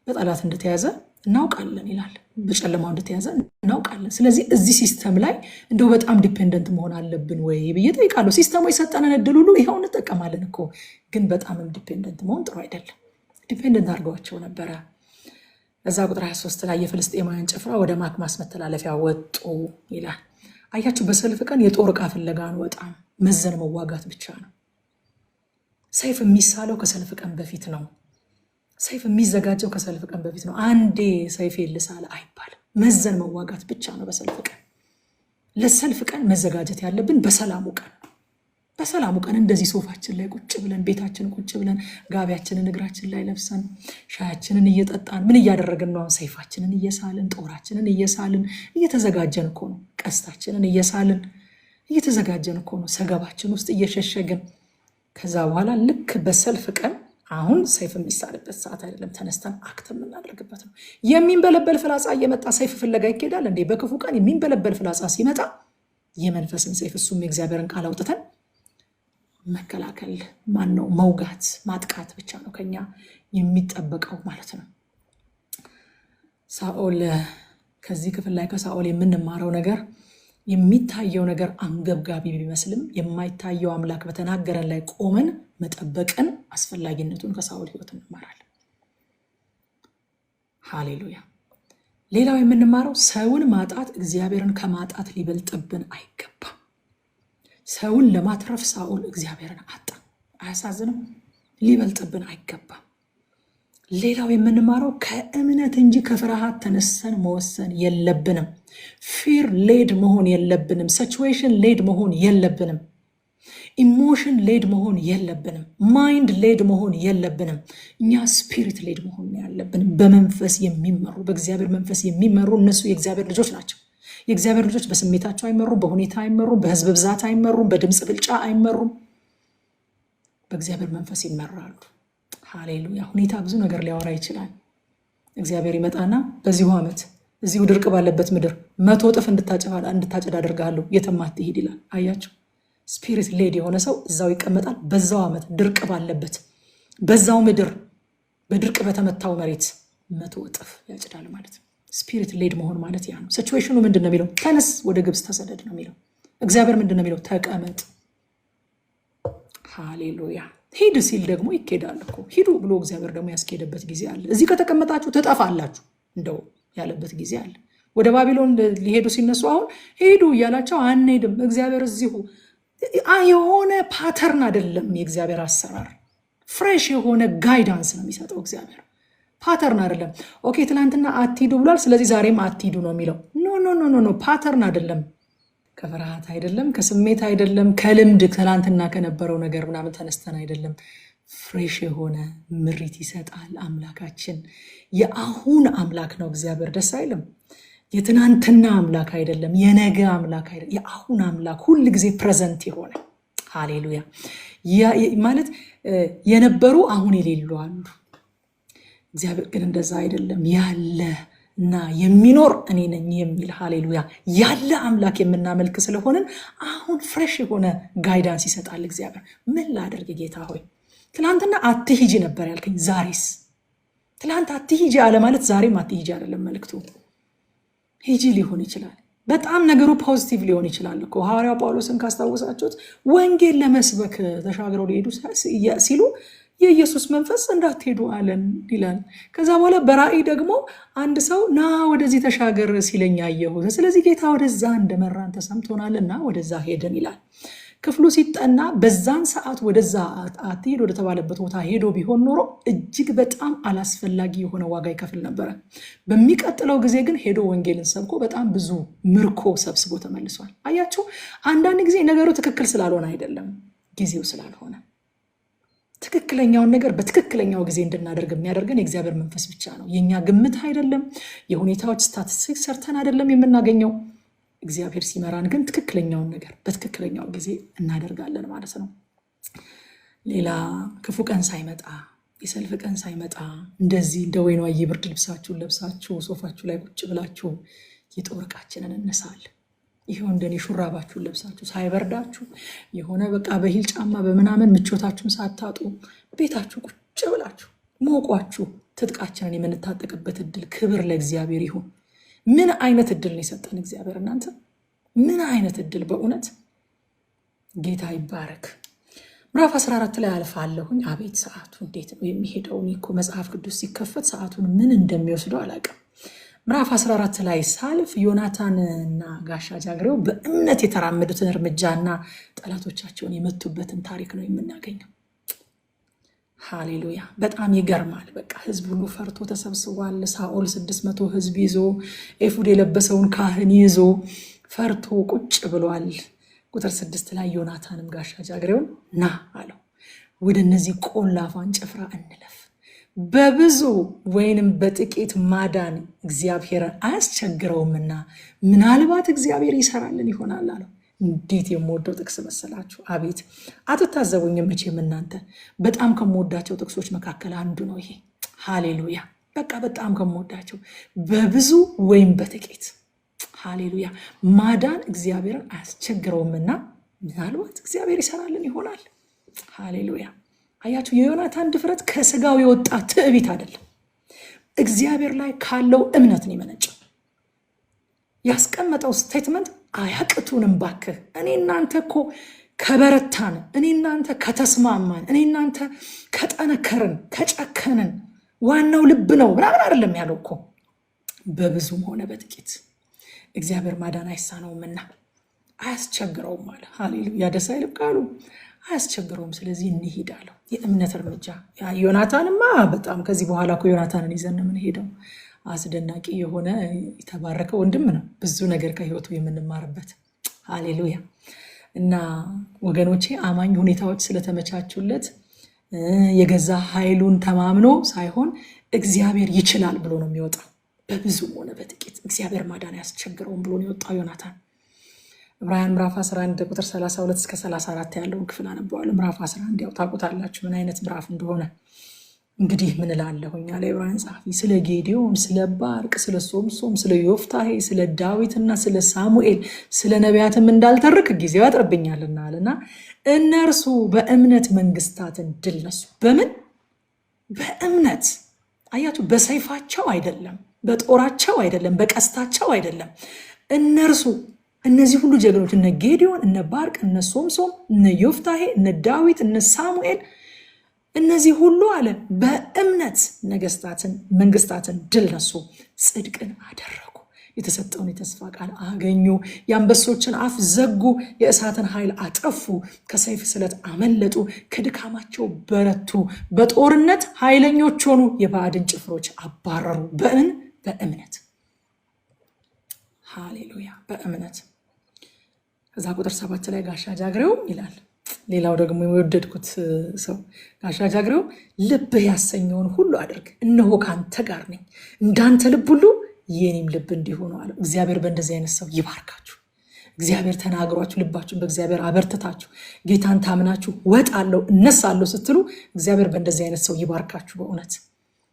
በጠላት እንደተያዘ እናውቃለን ይላል። በጨለማው እንደተያዘ እናውቃለን። ስለዚህ እዚህ ሲስተም ላይ እንደው በጣም ዲፔንደንት መሆን አለብን ወይ ብዬ ጠይቃለሁ። ሲስተሙ የሰጠንን እድል ሁሉ ይኸው እንጠቀማለን እኮ፣ ግን በጣምም ዲፔንደንት መሆን ጥሩ አይደለም። ዲፔንደንት አድርገዋቸው ነበረ። እዛ ቁጥር 23 ላይ የፍልስጤማውያን ጭፍራ ወደ ማክማስ መተላለፊያ ወጡ ይላል። አያችሁ፣ በሰልፍ ቀን የጦር ዕቃ ፍለጋ አንወጣም። መዘን መዋጋት ብቻ ነው። ሰይፍ የሚሳለው ከሰልፍ ቀን በፊት ነው። ሰይፍ የሚዘጋጀው ከሰልፍ ቀን በፊት ነው። አንዴ ሰይፍ ልሳለ አይባልም። መዘን መዋጋት ብቻ ነው በሰልፍ ቀን። ለሰልፍ ቀን መዘጋጀት ያለብን በሰላሙ ቀን። በሰላሙ ቀን እንደዚህ ሶፋችን ላይ ቁጭ ብለን ቤታችን ቁጭ ብለን ጋቢያችንን እግራችን ላይ ለብሰን ሻያችንን እየጠጣን ምን እያደረግን ነው? ሰይፋችንን እየሳልን ጦራችንን እየሳልን እየተዘጋጀን እኮ ነው። ቀስታችንን እየሳልን እየተዘጋጀን እኮ ነው። ሰገባችን ውስጥ እየሸሸግን ከዛ በኋላ ልክ በሰልፍ ቀን አሁን ሰይፍ የሚሳልበት ሰዓት አይደለም። ተነስተን አክት የምናደርግበት ነው። የሚንበለበል ፍላጻ እየመጣ ሰይፍ ፍለጋ ይኬዳል እንዴ? በክፉ ቀን የሚንበለበል ፍላጻ ሲመጣ የመንፈስን ሰይፍ እሱም የእግዚአብሔርን ቃል አውጥተን መከላከል ማነው መውጋት ማጥቃት ብቻ ነው ከኛ የሚጠበቀው ማለት ነው። ሳኦል ከዚህ ክፍል ላይ ከሳኦል የምንማረው ነገር የሚታየው ነገር አንገብጋቢ ቢመስልም የማይታየው አምላክ በተናገረን ላይ ቆመን መጠበቅን አስፈላጊነቱን ከሳኦል ሕይወት እንማራለን። ሃሌሉያ። ሌላው የምንማረው ሰውን ማጣት እግዚአብሔርን ከማጣት ሊበልጥብን አይገባም። ሰውን ለማትረፍ ሳኦል እግዚአብሔርን አጣ። አያሳዝንም? ሊበልጥብን አይገባም። ሌላው የምንማረው ከእምነት እንጂ ከፍርሃት ተነስተን መወሰን የለብንም። ፊር ሌድ መሆን የለብንም። ሲቹዌሽን ሌድ መሆን የለብንም። ኢሞሽን ሌድ መሆን የለብንም። ማይንድ ሌድ መሆን የለብንም። እኛ ስፒሪት ሌድ መሆን ያለብን፣ በመንፈስ የሚመሩ በእግዚአብሔር መንፈስ የሚመሩ እነሱ የእግዚአብሔር ልጆች ናቸው። የእግዚአብሔር ልጆች በስሜታቸው አይመሩም፣ በሁኔታ አይመሩም፣ በህዝብ ብዛት አይመሩም፣ በድምፅ ብልጫ አይመሩም። በእግዚአብሔር መንፈስ ይመራሉ። ሃሌሉያ። ሁኔታ ብዙ ነገር ሊያወራ ይችላል። እግዚአብሔር ይመጣና በዚሁ ዓመት እዚሁ ድርቅ ባለበት ምድር 100 እጥፍ እንድታጨድ አደርግሃለሁ፣ የትም አትሂድ ይላል። አያቸው። ስፒሪት ሌድ የሆነ ሰው እዛው ይቀመጣል። በዛው ዓመት ድርቅ ባለበት በዛው ምድር በድርቅ በተመታው መሬት 100 እጥፍ ያጭዳል ማለት ነው። ስፒሪት ሌድ መሆን ማለት ያ ነው። ሲቹዌሽኑ ምንድን ነው የሚለው? ተነስ ወደ ግብፅ ተሰደድ ነው የሚለው። እግዚአብሔር ምንድን ነው የሚለው? ተቀመጥ። ሃሌሉያ። ሂድ ሲል ደግሞ ይኬዳል እኮ። ሂዱ ብሎ እግዚአብሔር ደግሞ ያስኬደበት ጊዜ አለ። እዚህ ከተቀመጣችሁ ትጠፋላችሁ እንደው ያለበት ጊዜ አለ። ወደ ባቢሎን ሊሄዱ ሲነሱ አሁን ሂዱ እያላቸው አንሄድም። እግዚአብሔር እዚሁ የሆነ ፓተርን አይደለም የእግዚአብሔር አሰራር። ፍሬሽ የሆነ ጋይዳንስ ነው የሚሰጠው እግዚአብሔር። ፓተርን አይደለም። ኦኬ ትናንትና አትሂዱ ብሏል፣ ስለዚህ ዛሬም አትሂዱ ነው የሚለው። ኖ ፓተርን አይደለም። ከፍርሃት አይደለም፣ ከስሜት አይደለም፣ ከልምድ ትናንትና ከነበረው ነገር ምናምን ተነስተን አይደለም። ፍሬሽ የሆነ ምሪት ይሰጣል አምላካችን። የአሁን አምላክ ነው እግዚአብሔር። ደስ አይልም? የትናንትና አምላክ አይደለም፣ የነገ አምላክ አይደለም፣ የአሁን አምላክ፣ ሁል ጊዜ ፕሬዘንት የሆነ ሃሌሉያ። ማለት የነበሩ አሁን የሌሉ አሉ። እግዚአብሔር ግን እንደዛ አይደለም። ያለ እና የሚኖር እኔ ነኝ የሚል ሃሌሉያ ያለ አምላክ የምናመልክ ስለሆንን አሁን ፍሬሽ የሆነ ጋይዳንስ ይሰጣል እግዚአብሔር። ምን ላደርግ ጌታ ሆይ? ትናንትና አትሂጂ ነበር ያልከኝ፣ ዛሬስ? ትናንት አትሂጂ አለ ማለት ዛሬም አትሂጂ አይደለም መልክቱ። ሂጂ ሊሆን ይችላል። በጣም ነገሩ ፖዚቲቭ ሊሆን ይችላል እኮ። ሐዋርያው ጳውሎስን ካስታወሳችሁት ወንጌል ለመስበክ ተሻግረው ሊሄዱ ሲሉ የኢየሱስ መንፈስ እንዳትሄዱ አለን ይላል። ከዛ በኋላ በራእይ ደግሞ አንድ ሰው ና ወደዚህ ተሻገር ሲለኝ አየሁት፣ ስለዚህ ጌታ ወደዛ እንደመራን ተሰምቶናልና ወደዛ ሄደን ይላል። ክፍሉ ሲጠና በዛን ሰዓት ወደዛ አትሄድ ወደ ተባለበት ቦታ ሄዶ ቢሆን ኖሮ እጅግ በጣም አላስፈላጊ የሆነ ዋጋ ይከፍል ነበረ። በሚቀጥለው ጊዜ ግን ሄዶ ወንጌልን ሰብኮ በጣም ብዙ ምርኮ ሰብስቦ ተመልሷል። አያችሁ፣ አንዳንድ ጊዜ ነገሩ ትክክል ስላልሆነ አይደለም፣ ጊዜው ስላልሆነ። ትክክለኛውን ነገር በትክክለኛው ጊዜ እንድናደርግ የሚያደርገን የእግዚአብሔር መንፈስ ብቻ ነው። የኛ ግምት አይደለም፣ የሁኔታዎች ስታቲስቲክስ ሰርተን አይደለም የምናገኘው። እግዚአብሔር ሲመራን ግን ትክክለኛውን ነገር በትክክለኛው ጊዜ እናደርጋለን ማለት ነው። ሌላ ክፉ ቀን ሳይመጣ የሰልፍ ቀን ሳይመጣ እንደዚህ እንደ ወይኗ ብርድ ልብሳችሁን ለብሳችሁ ሶፋችሁ ላይ ቁጭ ብላችሁ የጦር ዕቃችንን እንሳል። ይሄው እንደኔ ሹራባችሁን ለብሳችሁ ሳይበርዳችሁ የሆነ በቃ በሂል ጫማ በምናምን ምቾታችሁን ሳታጡ ቤታችሁ ቁጭ ብላችሁ ሞቋችሁ ትጥቃችንን የምንታጠቅበት እድል፣ ክብር ለእግዚአብሔር ይሁን። ምን አይነት እድል ነው የሰጠን እግዚአብሔር! እናንተ ምን አይነት እድል! በእውነት ጌታ ይባረክ። ምዕራፍ 14 ላይ አልፋለሁኝ። አቤት ሰዓቱ እንዴት ነው የሚሄደው! እኔ እኮ መጽሐፍ ቅዱስ ሲከፈት ሰዓቱን ምን እንደሚወስደው አላውቅም። ምዕራፍ 14 ላይ ሳልፍ ዮናታንና ጋሻ ጃግሬው በእምነት የተራመዱትን እርምጃና ጠላቶቻቸውን የመቱበትን ታሪክ ነው የምናገኘው። ሃሌሉያ። በጣም ይገርማል። በቃ ህዝብ ሁሉ ፈርቶ ተሰብስቧል። ሳኦል 600 ህዝብ ይዞ ኤፉድ የለበሰውን ካህን ይዞ ፈርቶ ቁጭ ብሏል። ቁጥር 6 ላይ ዮናታንም ጋሻ ጃግሬውን ና አለው፣ ወደ እነዚህ ቆላፋን ጭፍራ እንለፍ፣ በብዙ ወይንም በጥቂት ማዳን እግዚአብሔርን አያስቸግረውምና ምናልባት እግዚአብሔር ይሰራልን ይሆናል አለው። እንዴት የምወደው ጥቅስ መሰላችሁ! አቤት አትታዘቡኝም መቼም እናንተ። በጣም ከምወዳቸው ጥቅሶች መካከል አንዱ ነው ይሄ። ሃሌሉያ። በቃ በጣም ከምወዳቸው በብዙ ወይም በጥቂት ሃሌሉያ። ማዳን እግዚአብሔርን አያስቸግረውምና ምናልባት እግዚአብሔር ይሰራልን ይሆናል። ሃሌሉያ። አያችሁ፣ የዮናታን ድፍረት ከስጋው የወጣ ትዕቢት አይደለም፣ እግዚአብሔር ላይ ካለው እምነት ነው የመነጨው። ያስቀመጠው ስቴትመንት አያቅቱንም ባክህ፣ እኔ እናንተ እኮ ከበረታን፣ እኔ እናንተ ከተስማማን፣ እኔ እናንተ ከጠነከርን ከጨከንን ዋናው ልብ ነው ምናምን አይደለም ያለው እኮ። በብዙም ሆነ በጥቂት እግዚአብሔር ማዳን አይሳነውምና አያስቸግረውም አለ። ሃሌሉያ። ደስ አይልም ቃሉ? አያስቸግረውም። ስለዚህ እንሂድ አለው። የእምነት እርምጃ። ዮናታንማ በጣም ከዚህ በኋላ እኮ ዮናታንን ይዘን ነው የምንሄደው። አስደናቂ የሆነ የተባረከ ወንድም ነው። ብዙ ነገር ከህይወቱ የምንማርበት። ሃሌሉያ። እና ወገኖቼ አማኝ ሁኔታዎች ስለተመቻቹለት የገዛ ኃይሉን ተማምኖ ሳይሆን እግዚአብሔር ይችላል ብሎ ነው የሚወጣው። በብዙም ሆነ በጥቂት እግዚአብሔር ማዳን አያስቸግረውም ብሎ ነው የወጣው ዮናታን። ዕብራውያን ምዕራፍ 11 ቁጥር 32 እስከ 34 ያለውን ክፍል አነበዋለሁ። ምዕራፍ 11 ያው ታውቁታላችሁ ምን አይነት ምዕራፍ እንደሆነ። እንግዲህ ምን እላለሁኝ አለ ዕብራውያን ጸሐፊ፣ ስለ ጌዲዮን፣ ስለ ባርቅ፣ ስለ ሶምሶም፣ ስለ ዮፍታሄ፣ ስለ ዳዊትና ስለ ሳሙኤል፣ ስለ ነቢያትም እንዳልተርክ ጊዜው ያጥርብኛልና አለና እነርሱ በእምነት መንግስታትን ድል ነሱ። በምን? በእምነት። አያችሁ፣ በሰይፋቸው አይደለም፣ በጦራቸው አይደለም፣ በቀስታቸው አይደለም። እነርሱ እነዚህ ሁሉ ጀግኖች እነ ጌዲዮን፣ እነ ባርቅ፣ እነ ሶምሶም፣ እነ ዮፍታሄ፣ እነ ዳዊት፣ እነ ሳሙኤል እነዚህ ሁሉ አለ በእምነት መንግስታትን ድል ነሱ፣ ጽድቅን አደረጉ፣ የተሰጠውን የተስፋ ቃል አገኙ፣ የአንበሶችን አፍ ዘጉ፣ የእሳትን ኃይል አጠፉ፣ ከሰይፍ ስለት አመለጡ፣ ከድካማቸው በረቱ፣ በጦርነት ኃይለኞች ሆኑ፣ የባዕድን ጭፍሮች አባረሩ። በምን? በእምነት። ሃሌሉያ። በእምነት። ከዛ ቁጥር 7 ላይ ጋሻ ጃግሬው ይላል። ሌላው ደግሞ የወደድኩት ሰው ጋሻ ጃግሬው ልብህ ያሰኘውን ሁሉ አድርግ፣ እነሆ ከአንተ ጋር ነኝ፣ እንዳንተ ልብ ሁሉ የኔም ልብ እንዲሆኑ አለው። እግዚአብሔር በእንደዚህ አይነት ሰው ይባርካችሁ። እግዚአብሔር ተናግሯችሁ ልባችሁን በእግዚአብሔር አበርትታችሁ ጌታን ታምናችሁ ወጣለሁ እነሳለሁ ስትሉ እግዚአብሔር በእንደዚህ አይነት ሰው ይባርካችሁ። በእውነት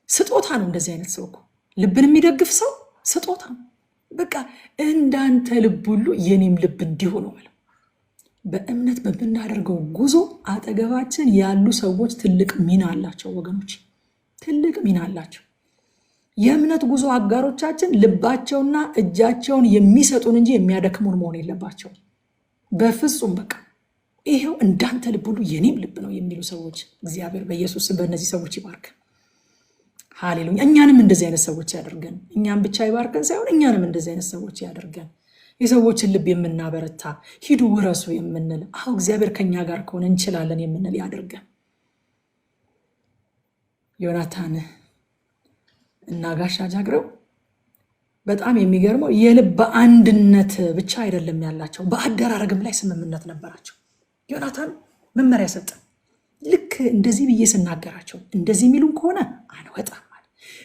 ስጦታ ነው። እንደዚህ አይነት ሰው እኮ ልብን የሚደግፍ ሰው ስጦታ ነው። በቃ እንዳንተ ልብ ሁሉ የኔም ልብ እንዲሆኑ አለው። በእምነት በምናደርገው ጉዞ አጠገባችን ያሉ ሰዎች ትልቅ ሚና አላቸው ወገኖች፣ ትልቅ ሚና አላቸው። የእምነት ጉዞ አጋሮቻችን ልባቸውና እጃቸውን የሚሰጡን እንጂ የሚያደክሙን መሆን የለባቸው በፍጹም። በቃ ይሄው እንዳንተ ልብ ሁሉ የኔም ልብ ነው የሚሉ ሰዎች እግዚአብሔር በኢየሱስ በእነዚህ ሰዎች ይባርክ። ሃሌሉያ። እኛንም እንደዚህ አይነት ሰዎች ያደርገን። እኛም ብቻ ይባርከን ሳይሆን እኛንም እንደዚህ አይነት ሰዎች ያደርገን። የሰዎችን ልብ የምናበረታ ሂዱ ውረሱ የምንል፣ አሁ እግዚአብሔር ከኛ ጋር ከሆነ እንችላለን የምንል ያደርገን። ዮናታን እና ጋሻ ጃግሬው በጣም የሚገርመው የልብ አንድነት ብቻ አይደለም ያላቸው፣ በአደራረግም ላይ ስምምነት ነበራቸው። ዮናታን መመሪያ ሰጠ። ልክ እንደዚህ ብዬ ስናገራቸው እንደዚህ የሚሉን ከሆነ አንወጣም፣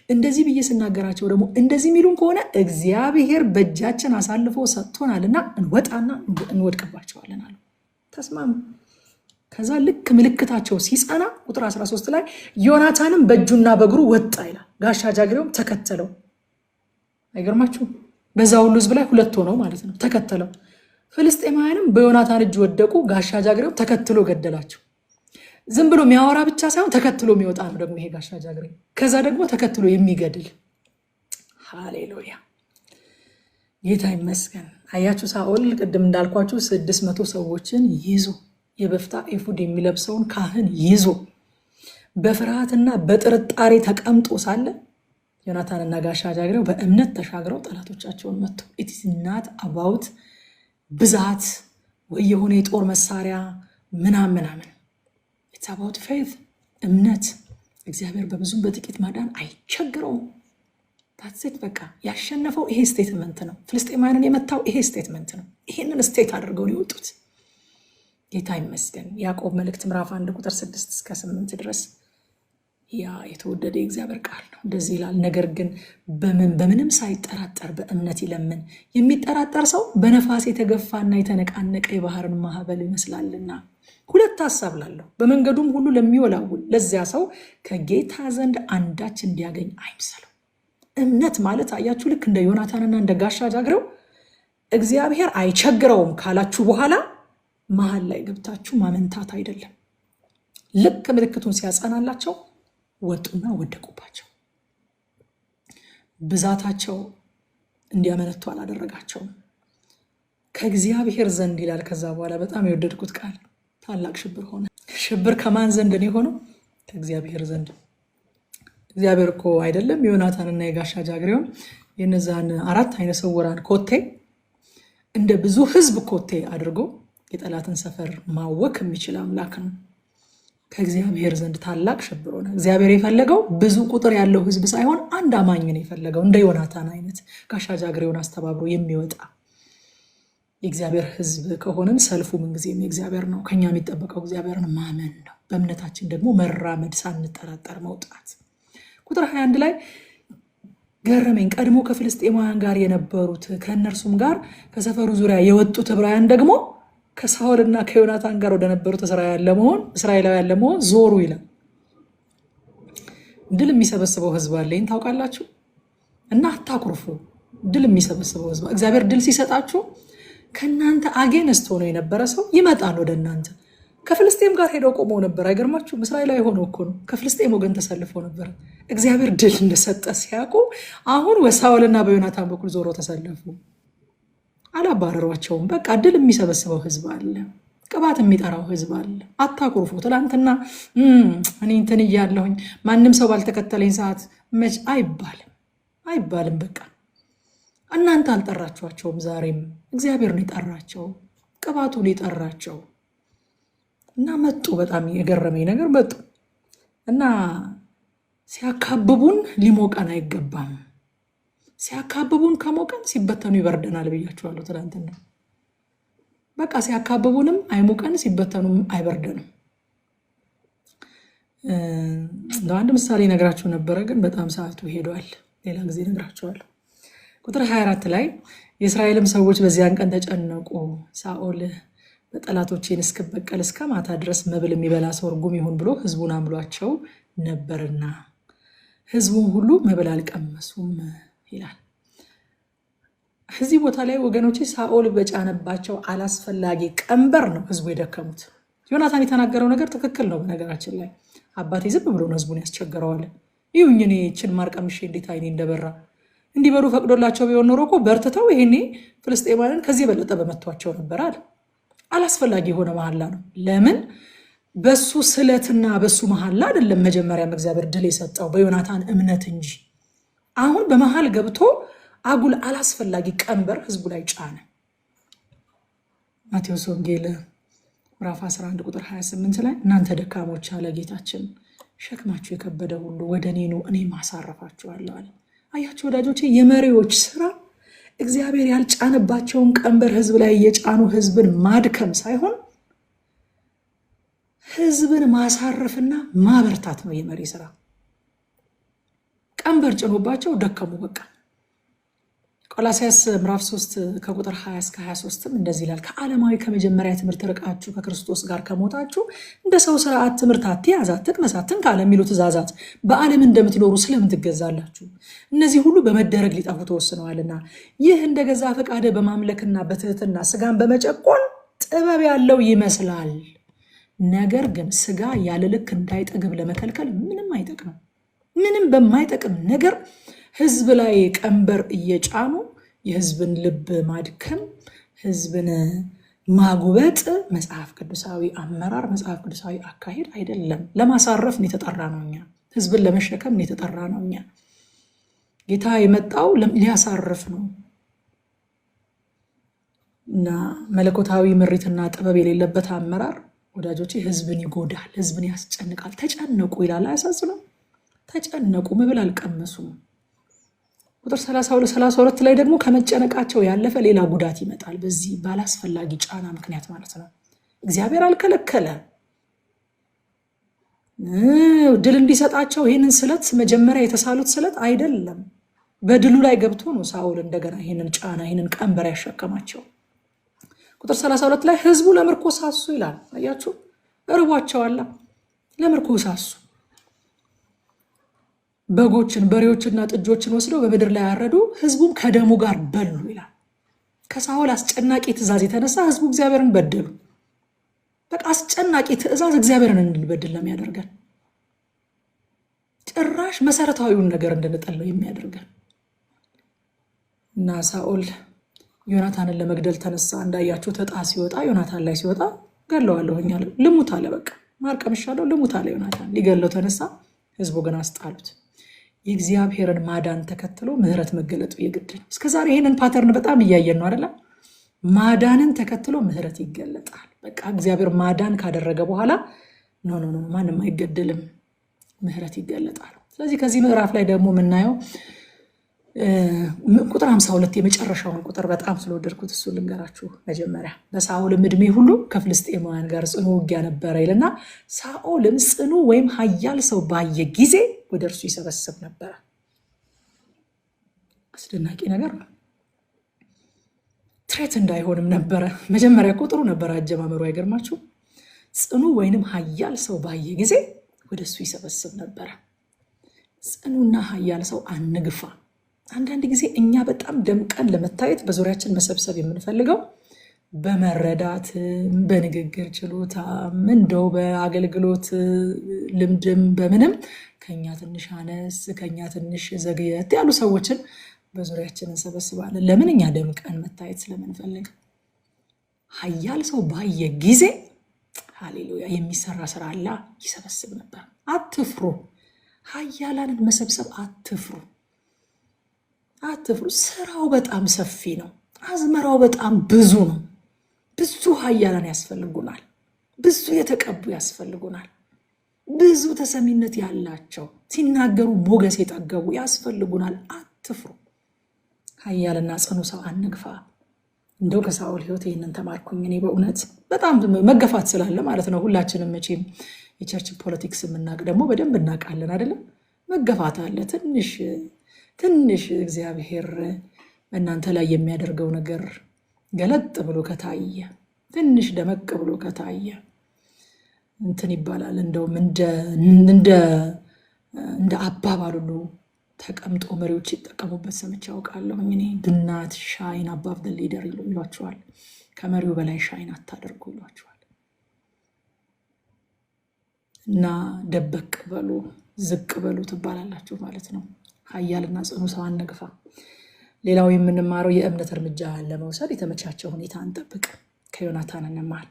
እንደዚህ ብዬ ስናገራቸው ደግሞ እንደዚህ የሚሉን ከሆነ እግዚአብሔር በእጃችን አሳልፎ ሰጥቶናልና እንወጣና እንወድቅባቸዋለን አሉ። ተስማሙ። ከዛ ልክ ምልክታቸው ሲጸና ቁጥር 13 ላይ ዮናታንም በእጁና በእግሩ ወጣ ይላል። ጋሻ ጃግሬውም ተከተለው። አይገርማችሁ? በዛ ሁሉ ህዝብ ላይ 2 ሆነው ማለት ነው ተከተለው። ፍልስጤማውያንም በዮናታን እጅ ወደቁ። ጋሻ ጃግሬው ተከትሎ ገደላቸው። ዝም ብሎ የሚያወራ ብቻ ሳይሆን ተከትሎ የሚወጣ ነው ደግሞ ይሄ ጋሻ ጃግሬ። ከዛ ደግሞ ተከትሎ የሚገድል። ሃሌሉያ። ጌታ ይመስገን። አያችሁ፣ ሳኦል ቅድም እንዳልኳችሁ 600 ሰዎችን ይዞ የበፍታ ኤፉድ የሚለብሰውን ካህን ይዞ በፍርሃትና በጥርጣሬ ተቀምጦ ሳለ ዮናታንና ጋሻ ጃግሬው በእምነት ተሻግረው ጠላቶቻቸውን መቱ። ኢትስ ናት አባውት ብዛት ወይ የሆነ የጦር መሳሪያ ምናምን፣ ኢትስ አባውት ፌዝ፣ እምነት እግዚአብሔር በብዙም በጥቂት ማዳን አይቸግረውም። ታትሴት በቃ ያሸነፈው ይሄ ስቴትመንት ነው። ፍልስጤማውያንን የመታው ይሄ ስቴትመንት ነው። ይሄንን ስቴት አድርገው ነው የወጡት። ጌታ ይመስገን። ያዕቆብ መልእክት ምዕራፍ 1 ቁጥር 6 እስከ 8 ድረስ ያ የተወደደ የእግዚአብሔር ቃል ነው። እንደዚህ ይላል፣ ነገር ግን በምንም ሳይጠራጠር በእምነት ይለምን። የሚጠራጠር ሰው በነፋስ የተገፋና የተነቃነቀ የባህርን ማዕበል ይመስላልና። ሁለት ሐሳብ ላለው በመንገዱም ሁሉ ለሚወላውል ለዚያ ሰው ከጌታ ዘንድ አንዳች እንዲያገኝ አይምሰለው። እምነት ማለት አያችሁ፣ ልክ እንደ ዮናታንና እንደ ጋሻ ጃግሬው እግዚአብሔር አይቸግረውም ካላችሁ በኋላ መሀል ላይ ገብታችሁ ማመንታት አይደለም። ልክ ምልክቱን ሲያጸናላቸው ወጡና ወደቁባቸው። ብዛታቸው እንዲያመነቱ አላደረጋቸውም። ከእግዚአብሔር ዘንድ ይላል። ከዛ በኋላ በጣም የወደድኩት ቃል ታላቅ ሽብር ሆነ። ሽብር ከማን ዘንድ ነው የሆነው? ከእግዚአብሔር ዘንድ። እግዚአብሔር እኮ አይደለም ዮናታንና የጋሻ ጃግሬውን የነዛን 4 አይነ ስውራን ኮቴ እንደ ብዙ ሕዝብ ኮቴ አድርጎ የጠላትን ሰፈር ማወክ የሚችል አምላክ ነው። ከእግዚአብሔር ዘንድ ታላቅ ሽብር ሆነ። እግዚአብሔር የፈለገው ብዙ ቁጥር ያለው ሕዝብ ሳይሆን አንድ አማኝ ነው የፈለገው። እንደ ዮናታን አይነት ጋሻ ጃግሬውን አስተባብሮ የሚወጣ የእግዚአብሔር ሕዝብ ከሆንን ሰልፉ ምንጊዜም የእግዚአብሔር ነው። ከኛ የሚጠበቀው እግዚአብሔርን ማመን ነው። በእምነታችን ደግሞ መራመድ፣ ሳንጠራጠር መውጣት። ቁጥር 21 ላይ ገረመኝ። ቀድሞ ከፍልስጤማውያን ጋር የነበሩት ከእነርሱም ጋር ከሰፈሩ ዙሪያ የወጡት ዕብራውያን ደግሞ ከሳኦልና ከዮናታን ጋር ወደ ነበሩት እስራኤላውያን ለመሆን ዞሩ ይላል። ድል የሚሰበስበው ሕዝብ አለ። ይህን ታውቃላችሁ። እና አታኩርፉ። ድል የሚሰበስበው ሕዝብ እግዚአብሔር ድል ሲሰጣችሁ ከእናንተ አጌንስት ሆኖ የነበረ ሰው ይመጣል ወደ እናንተ። ከፍልስጤም ጋር ሄደው ቆመው ነበር። አይገርማችሁም? እስራኤላዊ ሆነው እኮ ነው። ከፍልስጤም ወገን ተሰልፈው ነበር። እግዚአብሔር ድል እንደሰጠ ሲያውቁ አሁን በሳኦልና በዮናታን በኩል ዞሮ ተሰለፉ። አላባረሯቸውም። በቃ ድል የሚሰበስበው ሕዝብ አለ። ቅባት የሚጠራው ሕዝብ አለ። አታኩርፉ። ትላንትና እኔ እንትን እያለሁኝ ማንም ሰው ባልተከተለኝ ሰዓት መች አይባልም። በቃ እናንተ አልጠራችኋቸውም። ዛሬም እግዚአብሔር ነው የጠራቸው፣ ቅባቱ ሊጠራቸው እና መጡ። በጣም የገረመኝ ነገር መጡ እና ሲያካብቡን ሊሞቀን አይገባም። ሲያካብቡን ከሞቀን ሲበተኑ ይበርደናል ብያችኋለሁ ትናንትና። በቃ ሲያካብቡንም አይሞቀን፣ ሲበተኑም አይበርደንም። አንድ ምሳሌ ነግራችሁ ነበረ፣ ግን በጣም ሰዓቱ ሄዷል። ሌላ ጊዜ ነግራችኋለሁ። ቁጥር 24 ላይ የእስራኤልም ሰዎች በዚያን ቀን ተጨነቁ። ሳኦል በጠላቶቼን እስክበቀል እስከ ማታ ድረስ መብል የሚበላ ሰው ርጉም ይሁን ብሎ ሕዝቡን አምሏቸው ነበርና ሕዝቡን ሁሉ መብል አልቀመሱም ይላል። እዚህ ቦታ ላይ ወገኖቼ ሳኦል በጫነባቸው አላስፈላጊ ቀንበር ነው ሕዝቡ የደከሙት። ዮናታን የተናገረው ነገር ትክክል ነው። በነገራችን ላይ አባቴ ዝም ብሎ ነው ሕዝቡን ያስቸገረዋል። ይሁኝ እኔ ይህችን ማር ቀምሼ እንዴት አይኔ እንደበራ እንዲበሉ ፈቅዶላቸው ቢሆን ኖሮ እኮ በርትተው ይሄኔ ፍልስጤማውያንን ከዚህ የበለጠ በመቷቸው ነበር አለ። አላስፈላጊ የሆነ መሐላ ነው። ለምን? በሱ ስለትና በሱ መሐላ አይደለም መጀመሪያም እግዚአብሔር ድል የሰጠው በዮናታን እምነት እንጂ። አሁን በመሃል ገብቶ አጉል አላስፈላጊ ቀንበር ህዝቡ ላይ ጫነ። ማቴዎስ ወንጌል ምዕራፍ 11 ቁጥር 28 ላይ እናንተ ደካሞች አለ ጌታችን፣ ሸክማችሁ የከበደ ሁሉ ወደ እኔ ኑ እኔም አሳርፋችኋለሁ አለ። አያችሁ ወዳጆቼ፣ የመሪዎች ስራ እግዚአብሔር ያልጫነባቸውን ቀንበር ህዝብ ላይ እየጫኑ ህዝብን ማድከም ሳይሆን ህዝብን ማሳረፍና ማበርታት ነው የመሪ ስራ። ቀንበር ጭኖባቸው ደከሙ በቃ። ቆላስይስ ምዕራፍ 3 ከቁጥር 20 እስከ 23 እንደዚህ ይላል፣ ከዓለማዊ ከመጀመሪያ ትምህርት ርቃችሁ ከክርስቶስ ጋር ከሞታችሁ እንደ ሰው ስርዓት ትምህርት አትያዝ፣ አትቅመስ፣ አትንካ ለሚሉ ትእዛዛት በዓለም እንደምትኖሩ ስለምን ትገዛላችሁ? እነዚህ ሁሉ በመደረግ ሊጠፉ ተወስነዋልና። ይህ እንደ ገዛ ፈቃደ በማምለክና በትህትና ስጋን በመጨቆን ጥበብ ያለው ይመስላል። ነገር ግን ስጋ ያለ ልክ እንዳይጠግብ ለመከልከል ምንም አይጠቅም። ምንም በማይጠቅም ነገር ህዝብ ላይ ቀንበር እየጫኑ የህዝብን ልብ ማድከም፣ ህዝብን ማጉበጥ መጽሐፍ ቅዱሳዊ አመራር፣ መጽሐፍ ቅዱሳዊ አካሄድ አይደለም። ለማሳረፍ ነው የተጠራ ነው። እኛ ህዝብን ለመሸከም ነው የተጠራ ነው። እኛ ጌታ የመጣው ሊያሳርፍ ነው እና መለኮታዊ ምሪትና ጥበብ የሌለበት አመራር ወዳጆቼ ህዝብን ይጎዳል፣ ህዝብን ያስጨንቃል። ተጨነቁ ይላል። አያሳዝነው? ተጨነቁ፣ መብል አልቀመሱም። ቁጥር 32 ላይ ደግሞ ከመጨነቃቸው ያለፈ ሌላ ጉዳት ይመጣል። በዚህ ባላስፈላጊ ጫና ምክንያት ማለት ነው። እግዚአብሔር አልከለከለ ድል እንዲሰጣቸው ይህንን ስለት መጀመሪያ የተሳሉት ስለት አይደለም። በድሉ ላይ ገብቶ ነው ሳኦል እንደገና ይህንን ጫና ይህንን ቀንበር ያሸከማቸው። ቁጥር 32 ላይ ህዝቡ ለምርኮ ሳሱ ይላል። አያችሁ፣ እርቧቸዋል፣ ለምርኮ ሳሱ። በጎችን በሬዎችና ጥጆችን ወስደው በምድር ላይ ያረዱ፣ ህዝቡም ከደሙ ጋር በሉ ይላል። ከሳኦል አስጨናቂ ትእዛዝ የተነሳ ህዝቡ እግዚአብሔርን በደሉ። በቃ አስጨናቂ ትእዛዝ እግዚአብሔርን እንድንበድል ነው የሚያደርገን። ጭራሽ መሰረታዊውን ነገር እንድንጠለው የሚያደርገን እና ሳኦል ዮናታንን ለመግደል ተነሳ። እንዳያችሁ ተጣ ሲወጣ ዮናታን ላይ ሲወጣ ገለዋለሁኝ አለ። ልሙት አለ። በቃ ማርቀምሻለሁ ልሙት አለ ዮናታን። ሊገለው ተነሳ። ህዝቡ ግን አስጣሉት። የእግዚአብሔርን ማዳን ተከትሎ ምህረት መገለጡ የግድ ነው። እስከዛሬ ይህንን ፓተርን በጣም እያየን ነው አይደለ? ማዳንን ተከትሎ ምህረት ይገለጣል። በቃ እግዚአብሔር ማዳን ካደረገ በኋላ ኖ ማንም አይገደልም፣ ምህረት ይገለጣል። ስለዚህ ከዚህ ምዕራፍ ላይ ደግሞ የምናየው ቁጥር 52 የመጨረሻውን ቁጥር በጣም ስለወደድኩት እሱ ልንገራችሁ። መጀመሪያ በሳኦልም ዕድሜ ሁሉ ከፍልስጤማውያን ጋር ጽኑ ውጊያ ነበረ ይልና ሳኦልም ጽኑ ወይም ኃያል ሰው ባየ ጊዜ ወደ እርሱ ይሰበስብ ነበረ። አስደናቂ ነገር ነው። ትሬት እንዳይሆንም ነበረ። መጀመሪያ ቁጥሩ ነበረ አጀማመሩ። አይገርማችሁ? ጽኑ ወይንም ኃያል ሰው ባየ ጊዜ ወደ እሱ ይሰበስብ ነበረ። ጽኑና ኃያል ሰው አንግፋ። አንዳንድ ጊዜ እኛ በጣም ደምቀን ለመታየት በዙሪያችን መሰብሰብ የምንፈልገው በመረዳት በንግግር ችሎታ እንደው በአገልግሎት ልምድም በምንም ከኛ ትንሽ አነስ ከኛ ትንሽ ዘግየት ያሉ ሰዎችን በዙሪያችን እንሰበስባለን። ለምን? እኛ ደምቀን መታየት ስለምንፈልግ። ኃያል ሰው ባየ ጊዜ ሃሌሉያ የሚሰራ ስራ አለ፣ ይሰበስብ ነበር። አትፍሩ። ኃያላንን መሰብሰብ አትፍሩ። ስራው በጣም ሰፊ ነው። አዝመራው በጣም ብዙ ነው። ብዙ ኃያላን ያስፈልጉናል። ብዙ የተቀቡ ያስፈልጉናል። ብዙ ተሰሚነት ያላቸው ሲናገሩ ሞገስ የጠገቡ ያስፈልጉናል። አትፍሩ። ኃያልና ጽኑ ሰው አንግፋ። እንደው ከሳኦል ሕይወት ይህንን ተማርኩኝ እኔ በእውነት በጣም መገፋት ስላለ ማለት ነው። ሁላችንም መቼም የቸርች ፖለቲክስ የምናውቅ ደግሞ በደንብ እናውቃለን አይደለም? መገፋት አለ። ትንሽ እግዚአብሔር እናንተ ላይ የሚያደርገው ነገር ገለጥ ብሎ ከታየ፣ ትንሽ ደመቅ ብሎ ከታየ እንትን ይባላል። እንደውም እንደ አባባል ሁሉ ተቀምጦ መሪዎች ይጠቀሙበት ሰምቼ አውቃለሁ። እኔ ዱናት ሻይን አባብ ዘ ሊደር ይሏቸዋል። ከመሪው በላይ ሻይን አታደርጉ ይሏቸዋል። እና ደበቅ በሉ ዝቅ በሉ ትባላላችሁ ማለት ነው። ኃያልና ጽኑ ሰው አንግፋ። ሌላው የምንማረው የእምነት እርምጃ ለመውሰድ የተመቻቸ ሁኔታ አንጠብቅ። ከዮናታን እንማር።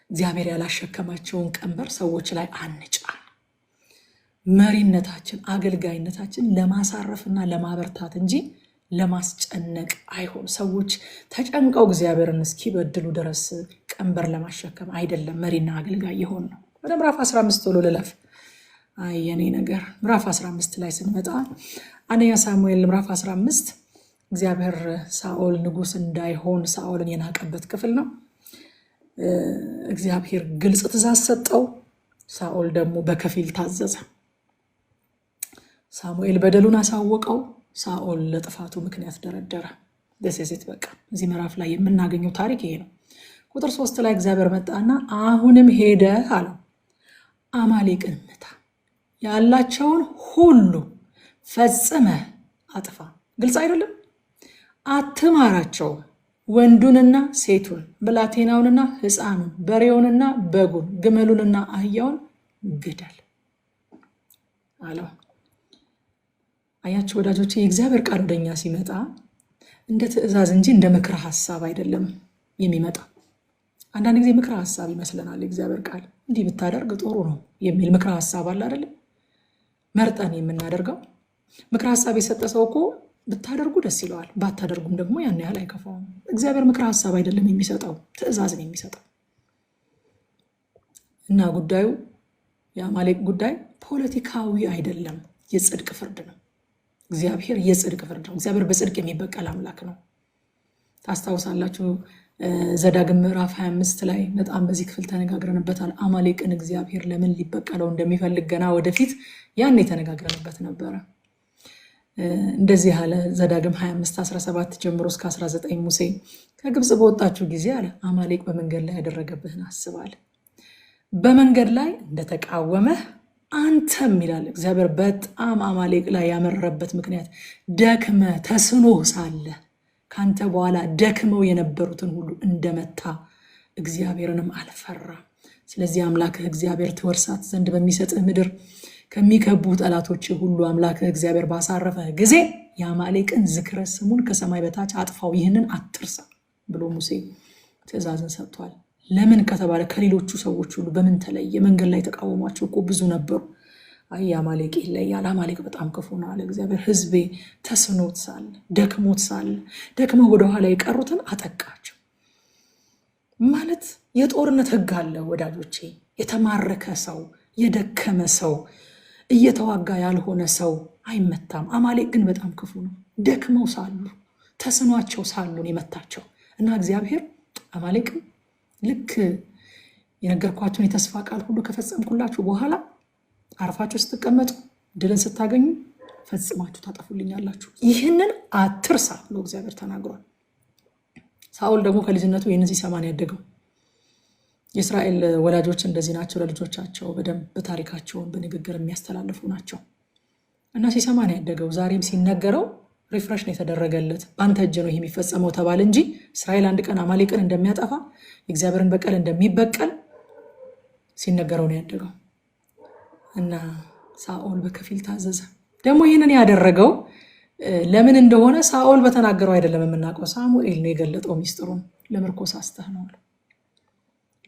እግዚአብሔር ያላሸከማቸውን ቀንበር ሰዎች ላይ አንጫን። መሪነታችን አገልጋይነታችን ለማሳረፍና ለማበርታት እንጂ ለማስጨነቅ አይሆን። ሰዎች ተጨንቀው እግዚአብሔርን እስኪበድሉ ድረስ ቀንበር ለማሸከም አይደለም መሪና አገልጋይ የሆን ነው። ወደ ምዕራፍ 15 ቶሎ ልለፍ። የኔ ነገር ምዕራፍ 15 ላይ ስንመጣ አንደኛ ሳሙኤል ምዕራፍ 15 እግዚአብሔር ሳኦል ንጉሥ እንዳይሆን ሳኦልን የናቀበት ክፍል ነው። እግዚአብሔር ግልጽ ትእዛዝ ሰጠው። ሳኦል ደግሞ በከፊል ታዘዘ። ሳሙኤል በደሉን አሳወቀው። ሳኦል ለጥፋቱ ምክንያት ደረደረ። ደሴት በቃ እዚህ ምዕራፍ ላይ የምናገኘው ታሪክ ይሄ ነው። ቁጥር 3 ላይ እግዚአብሔር መጣና አሁንም ሄደ አለው፣ አማሌቅን ምታ፣ ያላቸውን ሁሉ ፈጽመ አጥፋ። ግልጽ አይደለም? አትማራቸው፣ ወንዱንና ሴቱን፣ ብላቴናውንና ሕፃኑን፣ በሬውንና በጉን፣ ግመሉንና አህያውን ግደል አለው። አያችሁ ወዳጆቼ፣ የእግዚአብሔር ቃል ወደኛ ሲመጣ እንደ ትእዛዝ እንጂ እንደ ምክረ ሀሳብ አይደለም የሚመጣ። አንዳንድ ጊዜ ምክረ ሀሳብ ይመስለናል። የእግዚአብሔር ቃል እንዲህ ብታደርግ ጥሩ ነው የሚል ምክረ ሀሳብ አለ አይደለም? መርጠን የምናደርገው ምክረ ሀሳብ የሰጠ ሰው እኮ ብታደርጉ ደስ ይለዋል፣ ባታደርጉም ደግሞ ያን ያህል አይከፋውም። እግዚአብሔር ምክረ ሀሳብ አይደለም የሚሰጠው፣ ትእዛዝን የሚሰጠው እና ጉዳዩ የአማሌቅ ጉዳይ ፖለቲካዊ አይደለም፣ የጽድቅ ፍርድ ነው። እግዚአብሔር የጽድቅ ፍርድ ነው። እግዚአብሔር በጽድቅ የሚበቀል አምላክ ነው። ታስታውሳላችሁ ዘዳግም ምዕራፍ 25 ላይ በጣም በዚህ ክፍል ተነጋግረንበታል። አማሌቅን እግዚአብሔር ለምን ሊበቀለው እንደሚፈልግ ገና ወደፊት ያን የተነጋግረንበት ነበረ። እንደዚህ አለ ዘዳግም 25:17 ጀምሮ እስከ 19 ሙሴ ከግብፅ በወጣችሁ ጊዜ አለ አማሌቅ በመንገድ ላይ ያደረገብህን አስባል። በመንገድ ላይ እንደተቃወመህ አንተም ይላል እግዚአብሔር በጣም አማሌቅ ላይ ያመረረበት ምክንያት ደክመ ተስኖህ ሳለ ካንተ በኋላ ደክመው የነበሩትን ሁሉ እንደመታ እግዚአብሔርንም አልፈራ። ስለዚህ አምላክህ እግዚአብሔር ትወርሳት ዘንድ በሚሰጥህ ምድር ከሚከቡ ጠላቶች ሁሉ አምላክህ እግዚአብሔር ባሳረፈ ጊዜ የአማሌቅን ዝክረ ስሙን ከሰማይ በታች አጥፋው፣ ይህንን አትርሳ ብሎ ሙሴ ትእዛዝን ሰጥቷል። ለምን ከተባለ ከሌሎቹ ሰዎች ሁሉ በምን ተለየ? መንገድ ላይ ተቃወሟቸው እኮ ብዙ ነበሩ። አይ አማሌቅ ይለያል፣ አማሌቅ በጣም ክፉ ነው አለ እግዚአብሔር። ህዝቤ ተስኖት ሳለ ደክሞት ሳለ ደክመው ወደኋላ የቀሩትን አጠቃቸው። ማለት የጦርነት ህግ አለ ወዳጆቼ። የተማረከ ሰው የደከመ ሰው እየተዋጋ ያልሆነ ሰው አይመታም። አማሌቅ ግን በጣም ክፉ ነው። ደክመው ሳሉ ተስኗቸው ሳሉን የመታቸው እና እግዚአብሔር አማሌቅም ልክ የነገርኳችሁን የተስፋ ቃል ሁሉ ከፈጸምኩላችሁ በኋላ አርፋችሁ ስትቀመጡ ድልን ስታገኙ ፈጽማችሁ ታጠፉልኛላችሁ፣ ይህንን አትርሳ ብሎ እግዚአብሔር ተናግሯል። ሳኦል ደግሞ ከልጅነቱ ይህንን ሲሰማ ነው ያደገው። የእስራኤል ወላጆች እንደዚህ ናቸው። ለልጆቻቸው በደንብ ታሪካቸውን በንግግር የሚያስተላልፉ ናቸው እና ሲሰማ ነው ያደገው። ዛሬም ሲነገረው ሪፍሬሽ ነው የተደረገለት። በአንተ እጅ ነው ይህ የሚፈጸመው ተባለ እንጂ እስራኤል አንድ ቀን አማሌቅን እንደሚያጠፋ የእግዚአብሔርን በቀል እንደሚበቀል ሲነገረው ነው ያደገው እና ሳኦል በከፊል ታዘዘ። ደግሞ ይህንን ያደረገው ለምን እንደሆነ ሳኦል በተናገረው አይደለም የምናውቀው፣ ሳሙኤል ነው የገለጠው ሚስጥሩን። ለምርኮ ሳስተህ ነው፣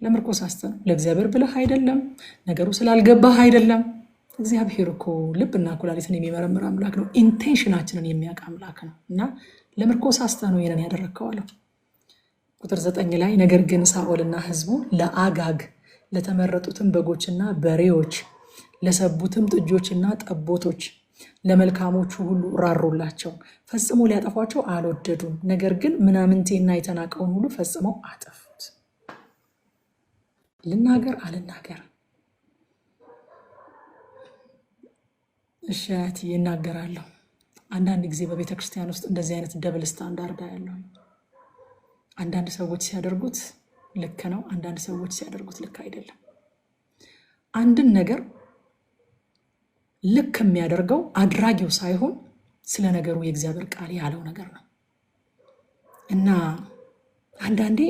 ለምርኮ ሳስተህ ነው፣ ለእግዚአብሔር ብለህ አይደለም፣ ነገሩ ስላልገባህ አይደለም። እግዚአብሔር እኮ ልብና ኩላሊትን የሚመረምር አምላክ ነው። ኢንቴንሽናችንን የሚያውቅ አምላክ ነው እና ለምርኮ ሳስተህ ነው ይህንን ያደረግከው አለው። ቁጥር 9 ላይ ነገር ግን ሳኦልና ህዝቡ ለአጋግ ለተመረጡትም በጎችና በሬዎች ለሰቡትም ጥጆችና ጠቦቶች ለመልካሞቹ ሁሉ ራሩላቸው፣ ፈጽሞ ሊያጠፏቸው አልወደዱም። ነገር ግን ምናምንቴና የተናቀውን ሁሉ ፈጽመው አጠፉት። ልናገር አልናገር? እሺ ይናገራለሁ። አንዳንድ ጊዜ በቤተ ክርስቲያን ውስጥ እንደዚህ አይነት ደብል ስታንዳርድ ያለው አንዳንድ ሰዎች ሲያደርጉት ልክ ነው፣ አንዳንድ ሰዎች ሲያደርጉት ልክ አይደለም። አንድን ነገር ልክ የሚያደርገው አድራጊው ሳይሆን ስለ ነገሩ የእግዚአብሔር ቃል ያለው ነገር ነው እና አንዳንዴ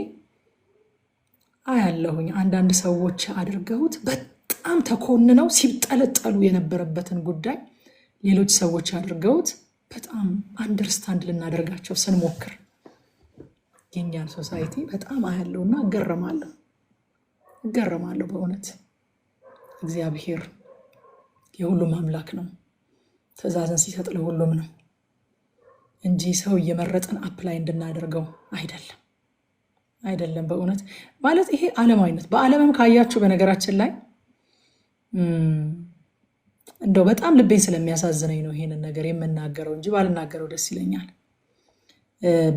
አያለሁኝ አንዳንድ ሰዎች አድርገውት በጣም ተኮንነው ሲጠለጠሉ የነበረበትን ጉዳይ ሌሎች ሰዎች አድርገውት በጣም አንደርስታንድ ልናደርጋቸው ስንሞክር የኛን ሶሳይቲ በጣም አያለውና እገረማለሁ። በእውነት እግዚአብሔር የሁሉም አምላክ ነው። ትእዛዝን ሲሰጥ ለሁሉም ነው እንጂ ሰው እየመረጠን አፕላይ እንድናደርገው አይደለም። በእውነት ማለት ይሄ ዓለማዊነት። በዓለምም ካያችሁ በነገራችን ላይ እንደው በጣም ልቤን ስለሚያሳዝነኝ ነው ይሄንን ነገር የምናገረው እንጂ ባልናገረው ደስ ይለኛል።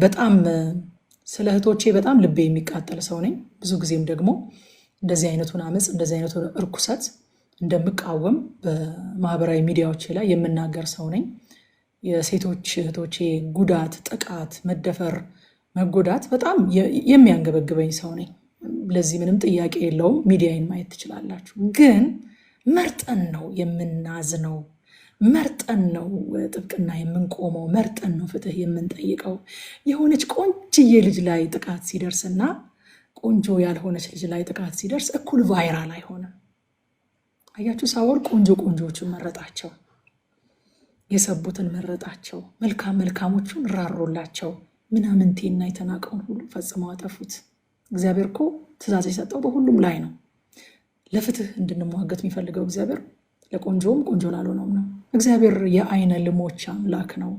በጣም ስለ እህቶቼ በጣም ልቤ የሚቃጠል ሰው ነኝ። ብዙ ጊዜም ደግሞ እንደዚህ አይነቱን አመፅ፣ እንደዚህ አይነቱን እርኩሰት እንደምቃወም በማህበራዊ ሚዲያዎች ላይ የምናገር ሰው ነኝ። የሴቶች እህቶቼ ጉዳት፣ ጥቃት፣ መደፈር፣ መጎዳት በጣም የሚያንገበግበኝ ሰው ነኝ። ለዚህ ምንም ጥያቄ የለውም። ሚዲያን ማየት ትችላላችሁ። ግን መርጠን ነው የምናዝነው፣ መርጠን ነው ጥብቅና የምንቆመው፣ መርጠን ነው ፍትህ የምንጠይቀው። የሆነች ቆንጅዬ ልጅ ላይ ጥቃት ሲደርስና ቆንጆ ያልሆነች ልጅ ላይ ጥቃት ሲደርስ እኩል ቫይራል አይሆንም። አያችሁ፣ ሳኦል ቆንጆዎቹን መረጣቸው፣ የሰቡትን መረጣቸው፣ መልካሞቹን ራሮላቸው፣ ምናምንቴና የተናቀውን ሁሉ ፈጽመው አጠፉት። እግዚአብሔር እኮ ትእዛዝ የሰጠው በሁሉም ላይ ነው። ለፍትህ እንድንሟገት የሚፈልገው እግዚአብሔር ለቆንጆም ቆንጆ ላልሆነውም ነው። እግዚአብሔር የአይነ ልሞች አምላክ ነው።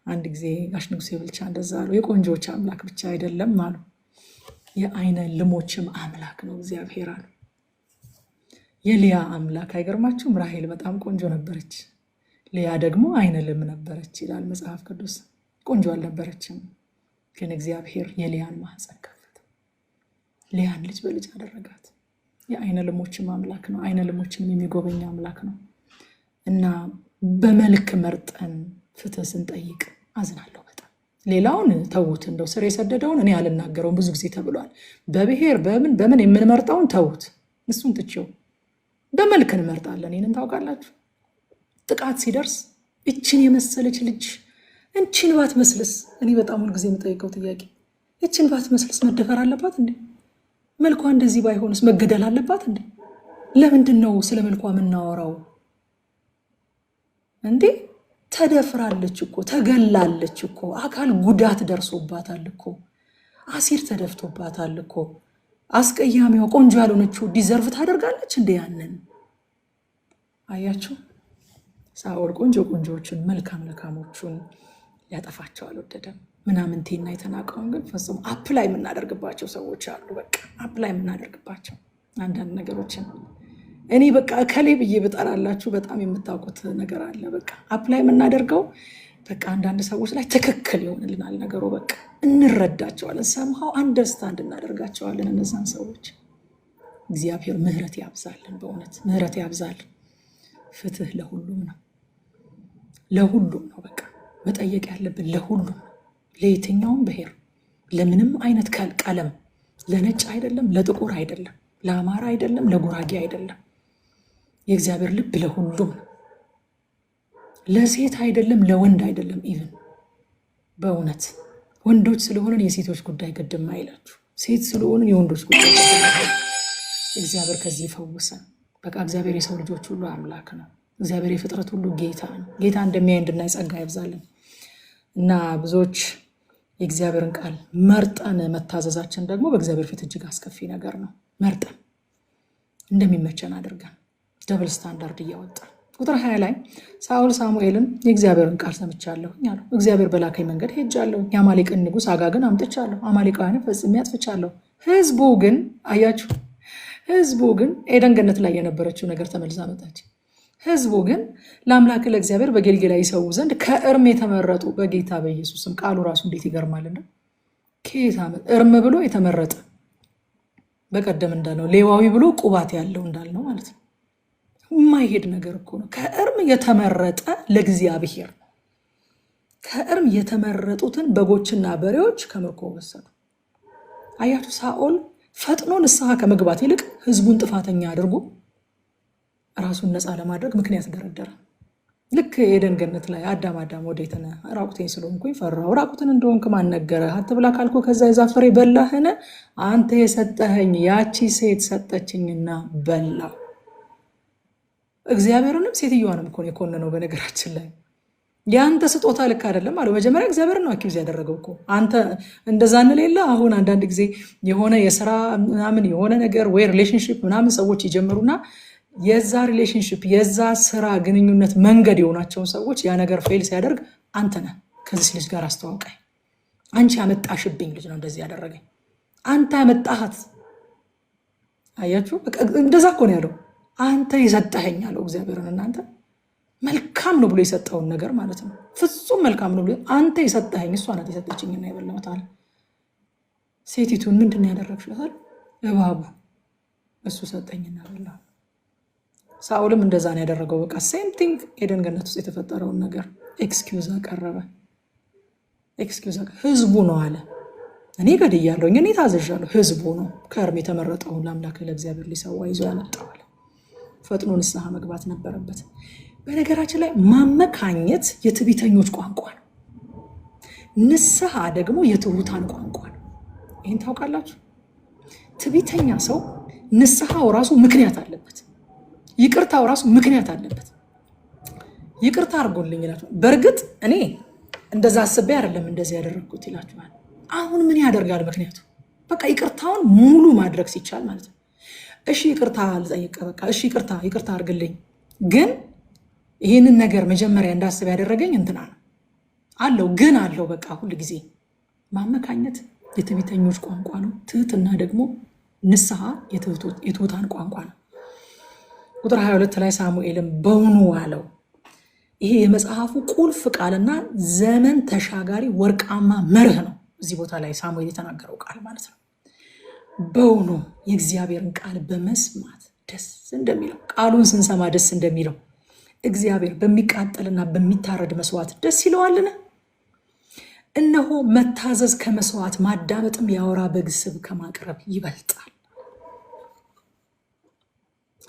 አንድ ጊዜ ጋሽ ንጉሴ ብልቻ እንደዛ አሉ። የቆንጆዎች አምላክ ብቻ አይደለም አሉ፣ የአይነ ልሞችም አምላክ ነው እግዚአብሔር አሉ። የሊያ አምላክ አይገርማችሁም? ራሔል በጣም ቆንጆ ነበረች፣ ሊያ ደግሞ አይነ ልም ነበረች ይላል መጽሐፍ ቅዱስ። ቆንጆ አልነበረችም፣ ግን እግዚአብሔር የሊያን ማህፀን ከፈተ፣ ሊያን ልጅ በልጅ አደረጋት። የአይነ ልሞችም አምላክ ነው፣ አይነ ልሞችንም የሚጎበኝ አምላክ ነው። እና በመልክ መርጠን ፍትህ ስንጠይቅ አዝናለሁ በጣም። ሌላውን ተዉት፣ እንደው ስር የሰደደውን እኔ አልናገረውም፣ ብዙ ጊዜ ተብሏል። በብሔር በምን የምንመርጠውን ተዉት፣ እሱን ትቼው በመልክ እንመርጣለን። ይህንን ታውቃላችሁ። ጥቃት ሲደርስ እችን የመሰለች ልጅ እንችን ባትመስልስ? እኔ በጣም ሁልጊዜ የምጠይቀው ጥያቄ እችን ባትመስልስ መደፈር አለባት እንዴ? መልኳ እንደዚህ ባይሆንስ መገደል አለባት እንዴ? ለምንድን ነው ስለ መልኳ የምናወራው እንዴ? ተደፍራለች እኮ፣ ተገላለች እኮ፣ አካል ጉዳት ደርሶባታል እኮ፣ አሲር ተደፍቶባታል እኮ። አስቀያሚዋ ቆንጆ ያልሆነችው ዲዘርቭ ታደርጋለች እንዴ? ያንን አያችሁ። ሳኦል ቆንጆዎቹን መልካሞቹን ሊያጠፋቸው አልወደደም። ምናምንቴና የተናቀውን ግን ፈጽሞ አፕላይ የምናደርግባቸው ሰዎች አሉ። በቃ አፕላይ የምናደርግባቸው አንዳንድ ነገሮችን እኔ በቃ እከሌ ብዬ ብጠራላችሁ በጣም የምታውቁት ነገር አለ። በቃ አፕላይ የምናደርገው በቃ አንዳንድ ሰዎች ላይ ትክክል ይሆንልናል ነገሩ። በቃ እንረዳቸዋለን፣ ሰምሃው አንደርስታንድ እናደርጋቸዋለን እነዛን ሰዎች። እግዚአብሔር ምህረት ያብዛልን፣ በእውነት ምህረት ያብዛልን። ፍትህ ለሁሉም ነው፣ ለሁሉም ነው። በቃ መጠየቅ ያለብን ለሁሉም ነው፣ ለየትኛውም ብሔር፣ ለምንም አይነት ቀለም፣ ለነጭ አይደለም፣ ለጥቁር አይደለም፣ ለአማራ አይደለም፣ ለጉራጌ አይደለም። የእግዚአብሔር ልብ ለሁሉም ነው፣ ለሴት አይደለም፣ ለወንድ አይደለም። ኢቭን በእውነት ወንዶች ስለሆንን የሴቶች ጉዳይ ግድም አይላችሁ፣ ሴት ስለሆንን የወንዶች ጉዳይ እግዚአብሔር ከዚህ ይፈውሰን። በቃ እግዚአብሔር የሰው ልጆች ሁሉ አምላክ ነው። እግዚአብሔር የፍጥረት ሁሉ ጌታ ነው። ጌታ እንደሚያይ እንድናይ ጸጋ ይብዛልን። እና ብዙዎች የእግዚአብሔርን ቃል መርጠን መታዘዛችን ደግሞ በእግዚአብሔር ፊት እጅግ አስከፊ ነገር ነው። መርጠን እንደሚመቸን አድርገን ደብል ስታንዳርድ እያወጣን ቁጥር 20 ላይ ሳኦል ሳሙኤልን የእግዚአብሔርን ቃል ሰምቻለሁ አለው። እግዚአብሔር በላከኝ መንገድ ሄጃለሁ፣ የአማሌቅን ንጉሥ አጋግን አምጥቻለሁ፣ አማሌቃውያንን ፈጽሜ አጥፍቻለሁ። ህዝቡ ግን አያችሁ፣ ህዝቡ ግን ኤደን ገነት ላይ የነበረችው ነገር ተመልሳ መጣች። ህዝቡ ግን ለአምላክ ለእግዚአብሔር በጌልጌላ ይሰዉ ዘንድ ከእርም የተመረጡ በጌታ በኢየሱስም። ቃሉ ራሱ እንዴት ይገርማልና ከየት ዓመት እርም ብሎ የተመረጠ፣ በቀደም እንዳልነው ሌዋዊ ብሎ ቁባት ያለው እንዳልነው ማለት ነው። የማይሄድ ነገር እኮ ነው። ከእርም የተመረጠ ለእግዚአብሔር፣ ከእርም የተመረጡትን በጎችና በሬዎች ከምርኮ ወሰዱ። አያችሁ፣ ሳኦል ፈጥኖ ንስሐ ከመግባት ይልቅ ህዝቡን ጥፋተኛ አድርጎ ራሱን ነፃ ለማድረግ ምክንያት ደረደረ። ልክ ኤደን ገነት ላይ አዳም ወዴት ነህ? ራቁቴን ስለሆንኩኝ ፈራሁ። ራቁትን እንደሆንክ ማን ነገረህ? አትብላ ካልኩ ከዛ የዛፍ ፍሬ በላህን? አንተ የሰጠኸኝ ያቺ ሴት ሰጠችኝና በላሁ። እግዚአብሔርንም ሴትዮዋንም እኮ የኮነነው በነገራችን ላይ የአንተ ስጦታ ልክ አይደለም አለው። መጀመሪያ እግዚአብሔር ነው አኪውዝ ያደረገው እኮ። አንተ እንደዛ እንሌለ አሁን አንዳንድ ጊዜ የሆነ የስራ ምናምን የሆነ ነገር ወይ ሪሌሽንሽፕ ምናምን ሰዎች ይጀምሩና የዛ ሪሌሽንሽፕ የዛ ስራ ግንኙነት መንገድ የሆናቸውን ሰዎች ያ ነገር ፌል ሲያደርግ አንተ ነህ ከዚህ ልጅ ጋር አስተዋውቀኝ፣ አንቺ ያመጣሽብኝ ልጅ ነው እንደዚህ ያደረገኝ፣ አንተ ያመጣሃት። አያችሁ፣ እንደዛ እኮ ነው ያለው። አንተ የሰጠኸኝ አለው እግዚአብሔርን። እናንተ መልካም ነው ብሎ የሰጠውን ነገር ማለት ነው። ፍጹም መልካም ነው ብሎ አንተ የሰጠኸኝ፣ እሷ ናት የሰጠችኝና የበላሁት አለ። ሴቲቱን ምንድን ያደረግሽታል? እባቡ እሱ ሰጠኝና በላሁ። ሳኦልም እንደዛ ነው ያደረገው። በቃ ሴም ቲንግ ኤደን ገነት ውስጥ የተፈጠረውን ነገር ኤክስኪውዝ አቀረበ። ህዝቡ ነው አለ። እኔ ገድያለሁኝ፣ እኔ ታዘዣለሁ። ህዝቡ ነው ከእርም የተመረጠውን ለአምላክ ለእግዚአብሔር ሊሰዋ ይዞ ያመጣዋል። ፈጥኖ ንስሐ መግባት ነበረበት። በነገራችን ላይ ማመካኘት የትዕቢተኞች ቋንቋ ነው። ንስሐ ደግሞ የትሑታን ቋንቋ ነው። ይህን ታውቃላችሁ። ትዕቢተኛ ሰው ንስሐው ራሱ ምክንያት አለበት። ይቅርታው ራሱ ምክንያት አለበት። ይቅርታ አድርጎልኝ ይላችኋል። በእርግጥ እኔ እንደዛ አስቤ አይደለም እንደዚህ ያደረግኩት ይላችኋል። አሁን ምን ያደርጋል? ምክንያቱ በቃ ይቅርታውን ሙሉ ማድረግ ሲቻል ማለት ነው። እሺ ይቅርታ አልጠይቀ፣ በቃ እሺ ይቅርታ አድርግልኝ፣ ግን ይህንን ነገር መጀመሪያ እንዳስብ ያደረገኝ እንትና ነው አለው። ግን አለው በቃ ሁል ጊዜ ማመካኘት የትዕቢተኞች ቋንቋ ነው። ትህትና ደግሞ ንስሐ የትሑታን ቋንቋ ነው። ቁጥር 22 ላይ ሳሙኤልም በውኑ አለው። ይሄ የመጽሐፉ ቁልፍ ቃልና ዘመን ተሻጋሪ ወርቃማ መርህ ነው። እዚህ ቦታ ላይ ሳሙኤል የተናገረው ቃል ማለት ነው። በውኑ የእግዚአብሔርን ቃል በመስማት ደስ እንደሚለው፣ ቃሉን ስንሰማ ደስ እንደሚለው እግዚአብሔር በሚቃጠልና በሚታረድ መስዋዕት ደስ ይለዋልን? እነሆ መታዘዝ ከመስዋዕት ማዳመጥም የአውራ በግ ስብ ከማቅረብ ይበልጣል።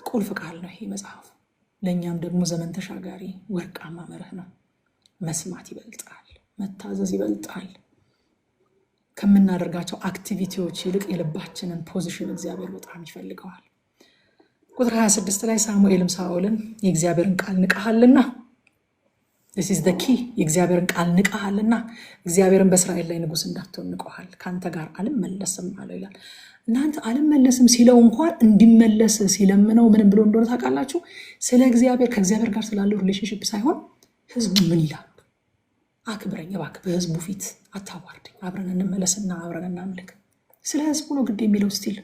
ቁልፍ ቃል ነው ይሄ መጽሐፍ። ለእኛም ደግሞ ዘመን ተሻጋሪ ወርቃማ መርህ ነው። መስማት ይበልጣል፣ መታዘዝ ይበልጣል። ከምናደርጋቸው አክቲቪቲዎች ይልቅ የልባችንን ፖዚሽን እግዚአብሔር በጣም ይፈልገዋል። ቁጥር 26 ላይ ሳሙኤልም ሳኦልን የእግዚአብሔርን ቃል ንቀሃልና፣ this is the key፣ የእግዚአብሔርን ቃል ንቀሃልና እግዚአብሔርን በእስራኤል ላይ ንጉሥ እንዳትሆን ንቀሃል፣ ከአንተ ጋር አልመለስም አለው ይላል። እናንተ አልመለስም ሲለው እንኳን እንዲመለስ ሲለምነው ምንም ብሎ እንደሆነ ታውቃላችሁ? ስለ እግዚአብሔር ከእግዚአብሔር ጋር ስላለው ሪሌሽንሽፕ ሳይሆን ህዝቡ ምን ይላል፣ አክብረኝ እባክህ፣ በህዝቡ ፊት አታዋርደኝ፣ አብረን እንመለስና አብረን እናምልክ። ስለ ህዝቡ ነው ግድ የሚለው ስቲል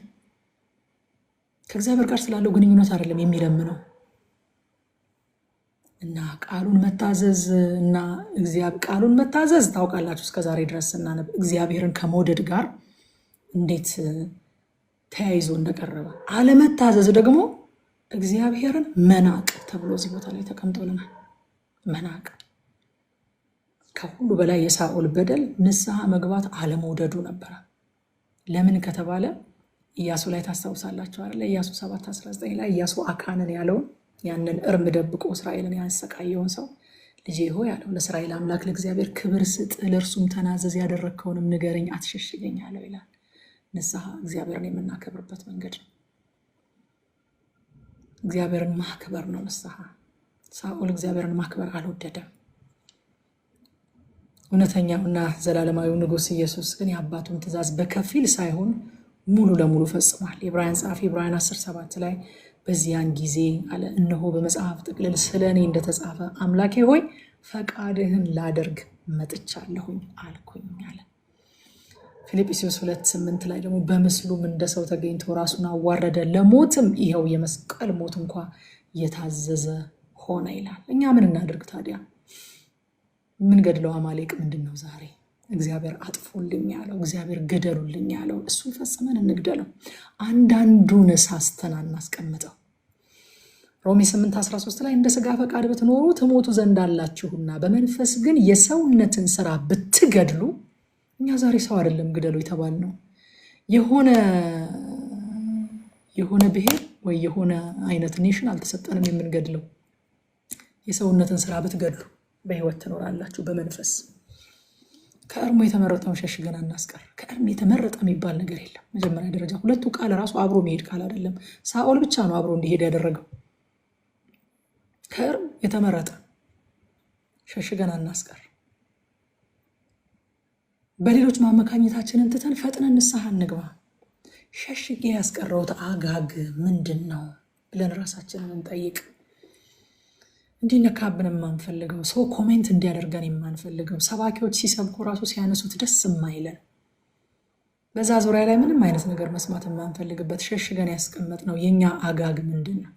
ከእግዚአብሔር ጋር ስላለው ግንኙነት አይደለም የሚለምነው። እና ቃሉን መታዘዝ እና ቃሉን መታዘዝ ታውቃላችሁ እስከዛሬ ድረስ ስናነብ እግዚአብሔርን ከመውደድ ጋር እንዴት ተያይዞ እንደቀረበ። አለመታዘዝ ደግሞ እግዚአብሔርን መናቅ ተብሎ እዚህ ቦታ ላይ ተቀምጦልናል። መናቅ። ከሁሉ በላይ የሳኦል በደል ንስሐ መግባት አለመውደዱ ነበረ። ለምን ከተባለ ኢያሱ ላይ ታስታውሳላችሁ አይደል? ኢያሱ 7:19 ላይ ኢያሱ አካንን ያለውን ያንን እርም ደብቆ እስራኤልን ያሰቃየውን ሰው ልጄ ሆይ ያለው ለእስራኤል አምላክ ለእግዚአብሔር ክብር ስጥ፣ ለእርሱም ተናዘዝ፣ ያደረግከውንም ንገረኝ፣ አትሸሽገኝ አለው ይላል። ንስሐ እግዚአብሔርን የምናከብርበት መንገድ ነው። እግዚአብሔርን ማክበር ነው ንስሐ። ሳኦል እግዚአብሔርን ማክበር አልወደደም። እውነተኛውና ዘላለማዊው ንጉሥ ኢየሱስ ግን የአባቱን ትእዛዝ በከፊል ሳይሆን ሙሉ ለሙሉ ፈጽሟል። የዕብራውያን ጸሐፊ ዕብራውያን 10:7 ላይ በዚያን ጊዜ አለ እነሆ በመጽሐፍ ጥቅልል ስለ እኔ እንደተጻፈ አምላኬ ሆይ ፈቃድህን ላደርግ መጥቻለሁኝ አልኩኝ አለ። ፊልጵስዩስ 2:8 ላይ ደግሞ በምስሉም እንደ ሰው ተገኝቶ ራሱን አዋረደ፣ ለሞትም ይኸው የመስቀል ሞት እንኳ የታዘዘ ሆነ ይላል። እኛ ምን እናደርግ ታዲያ? የምንገድለው አማሌቅ ምንድን ነው ዛሬ? እግዚአብሔር አጥፉልኝ ያለው፣ እግዚአብሔር ገደሉልኝ ያለው እሱ ፈጽመን እንግደለው። አንዳንዱን ሳስተን አናስቀምጠው። ሮሜ 8:13 ላይ እንደ ሥጋ ፈቃድ ብትኖሩ ትሞቱ ዘንድ አላችሁና በመንፈስ ግን የሰውነትን ስራ ብትገድሉ። እኛ ዛሬ ሰው አይደለም ግደሉ የተባልነው። የሆነ ብሔር ወይ የሆነ አይነት ኔሽን አልተሰጠንም የምንገድለው። የሰውነትን ስራ ብትገድሉ በህይወት ትኖራላችሁ በመንፈስ። ከእርሙ የተመረጠውን ሸሽገን አናስቀር። ከእርም የተመረጠ የሚባል ነገር የለም። መጀመሪያ ደረጃ ሁለቱ ቃል ራሱ አብሮ መሄድ ቃል አይደለም። ሳኦል ብቻ ነው አብሮ እንዲሄድ ያደረገው። ከእርም የተመረጠ ሸሽገን አናስቀር። በሌሎች ማመካኘታችንን ትተን ፈጥነን ንስሐ እንግባ። ሸሽጌ ያስቀረውት አጋግ ምንድን ነው ብለን ራሳችንን እንጠይቅ። እንዲነካብን የማንፈልገው፣ ሰው ኮሜንት እንዲያደርገን የማንፈልገው፣ ሰባኪዎች ሲሰብኩ ራሱ ሲያነሱት ደስ የማይለን፣ በዛ ዙሪያ ላይ ምንም አይነት ነገር መስማት የማንፈልግበት ሸሽገን ያስቀመጥነው የኛ አጋግ ምንድን ነው?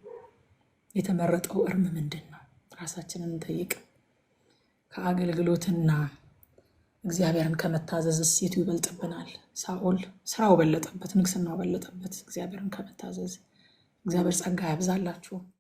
የተመረጠው እርም ምንድን ነው? ራሳችንን እንጠይቅ። ከአገልግሎትና እግዚአብሔርን ከመታዘዝ እሴቱ ይበልጥብናል። ሳኦል ስራው በለጠበት፣ ንግስናው በለጠበት እግዚአብሔርን ከመታዘዝ። እግዚአብሔር ጸጋ ያብዛላችሁ።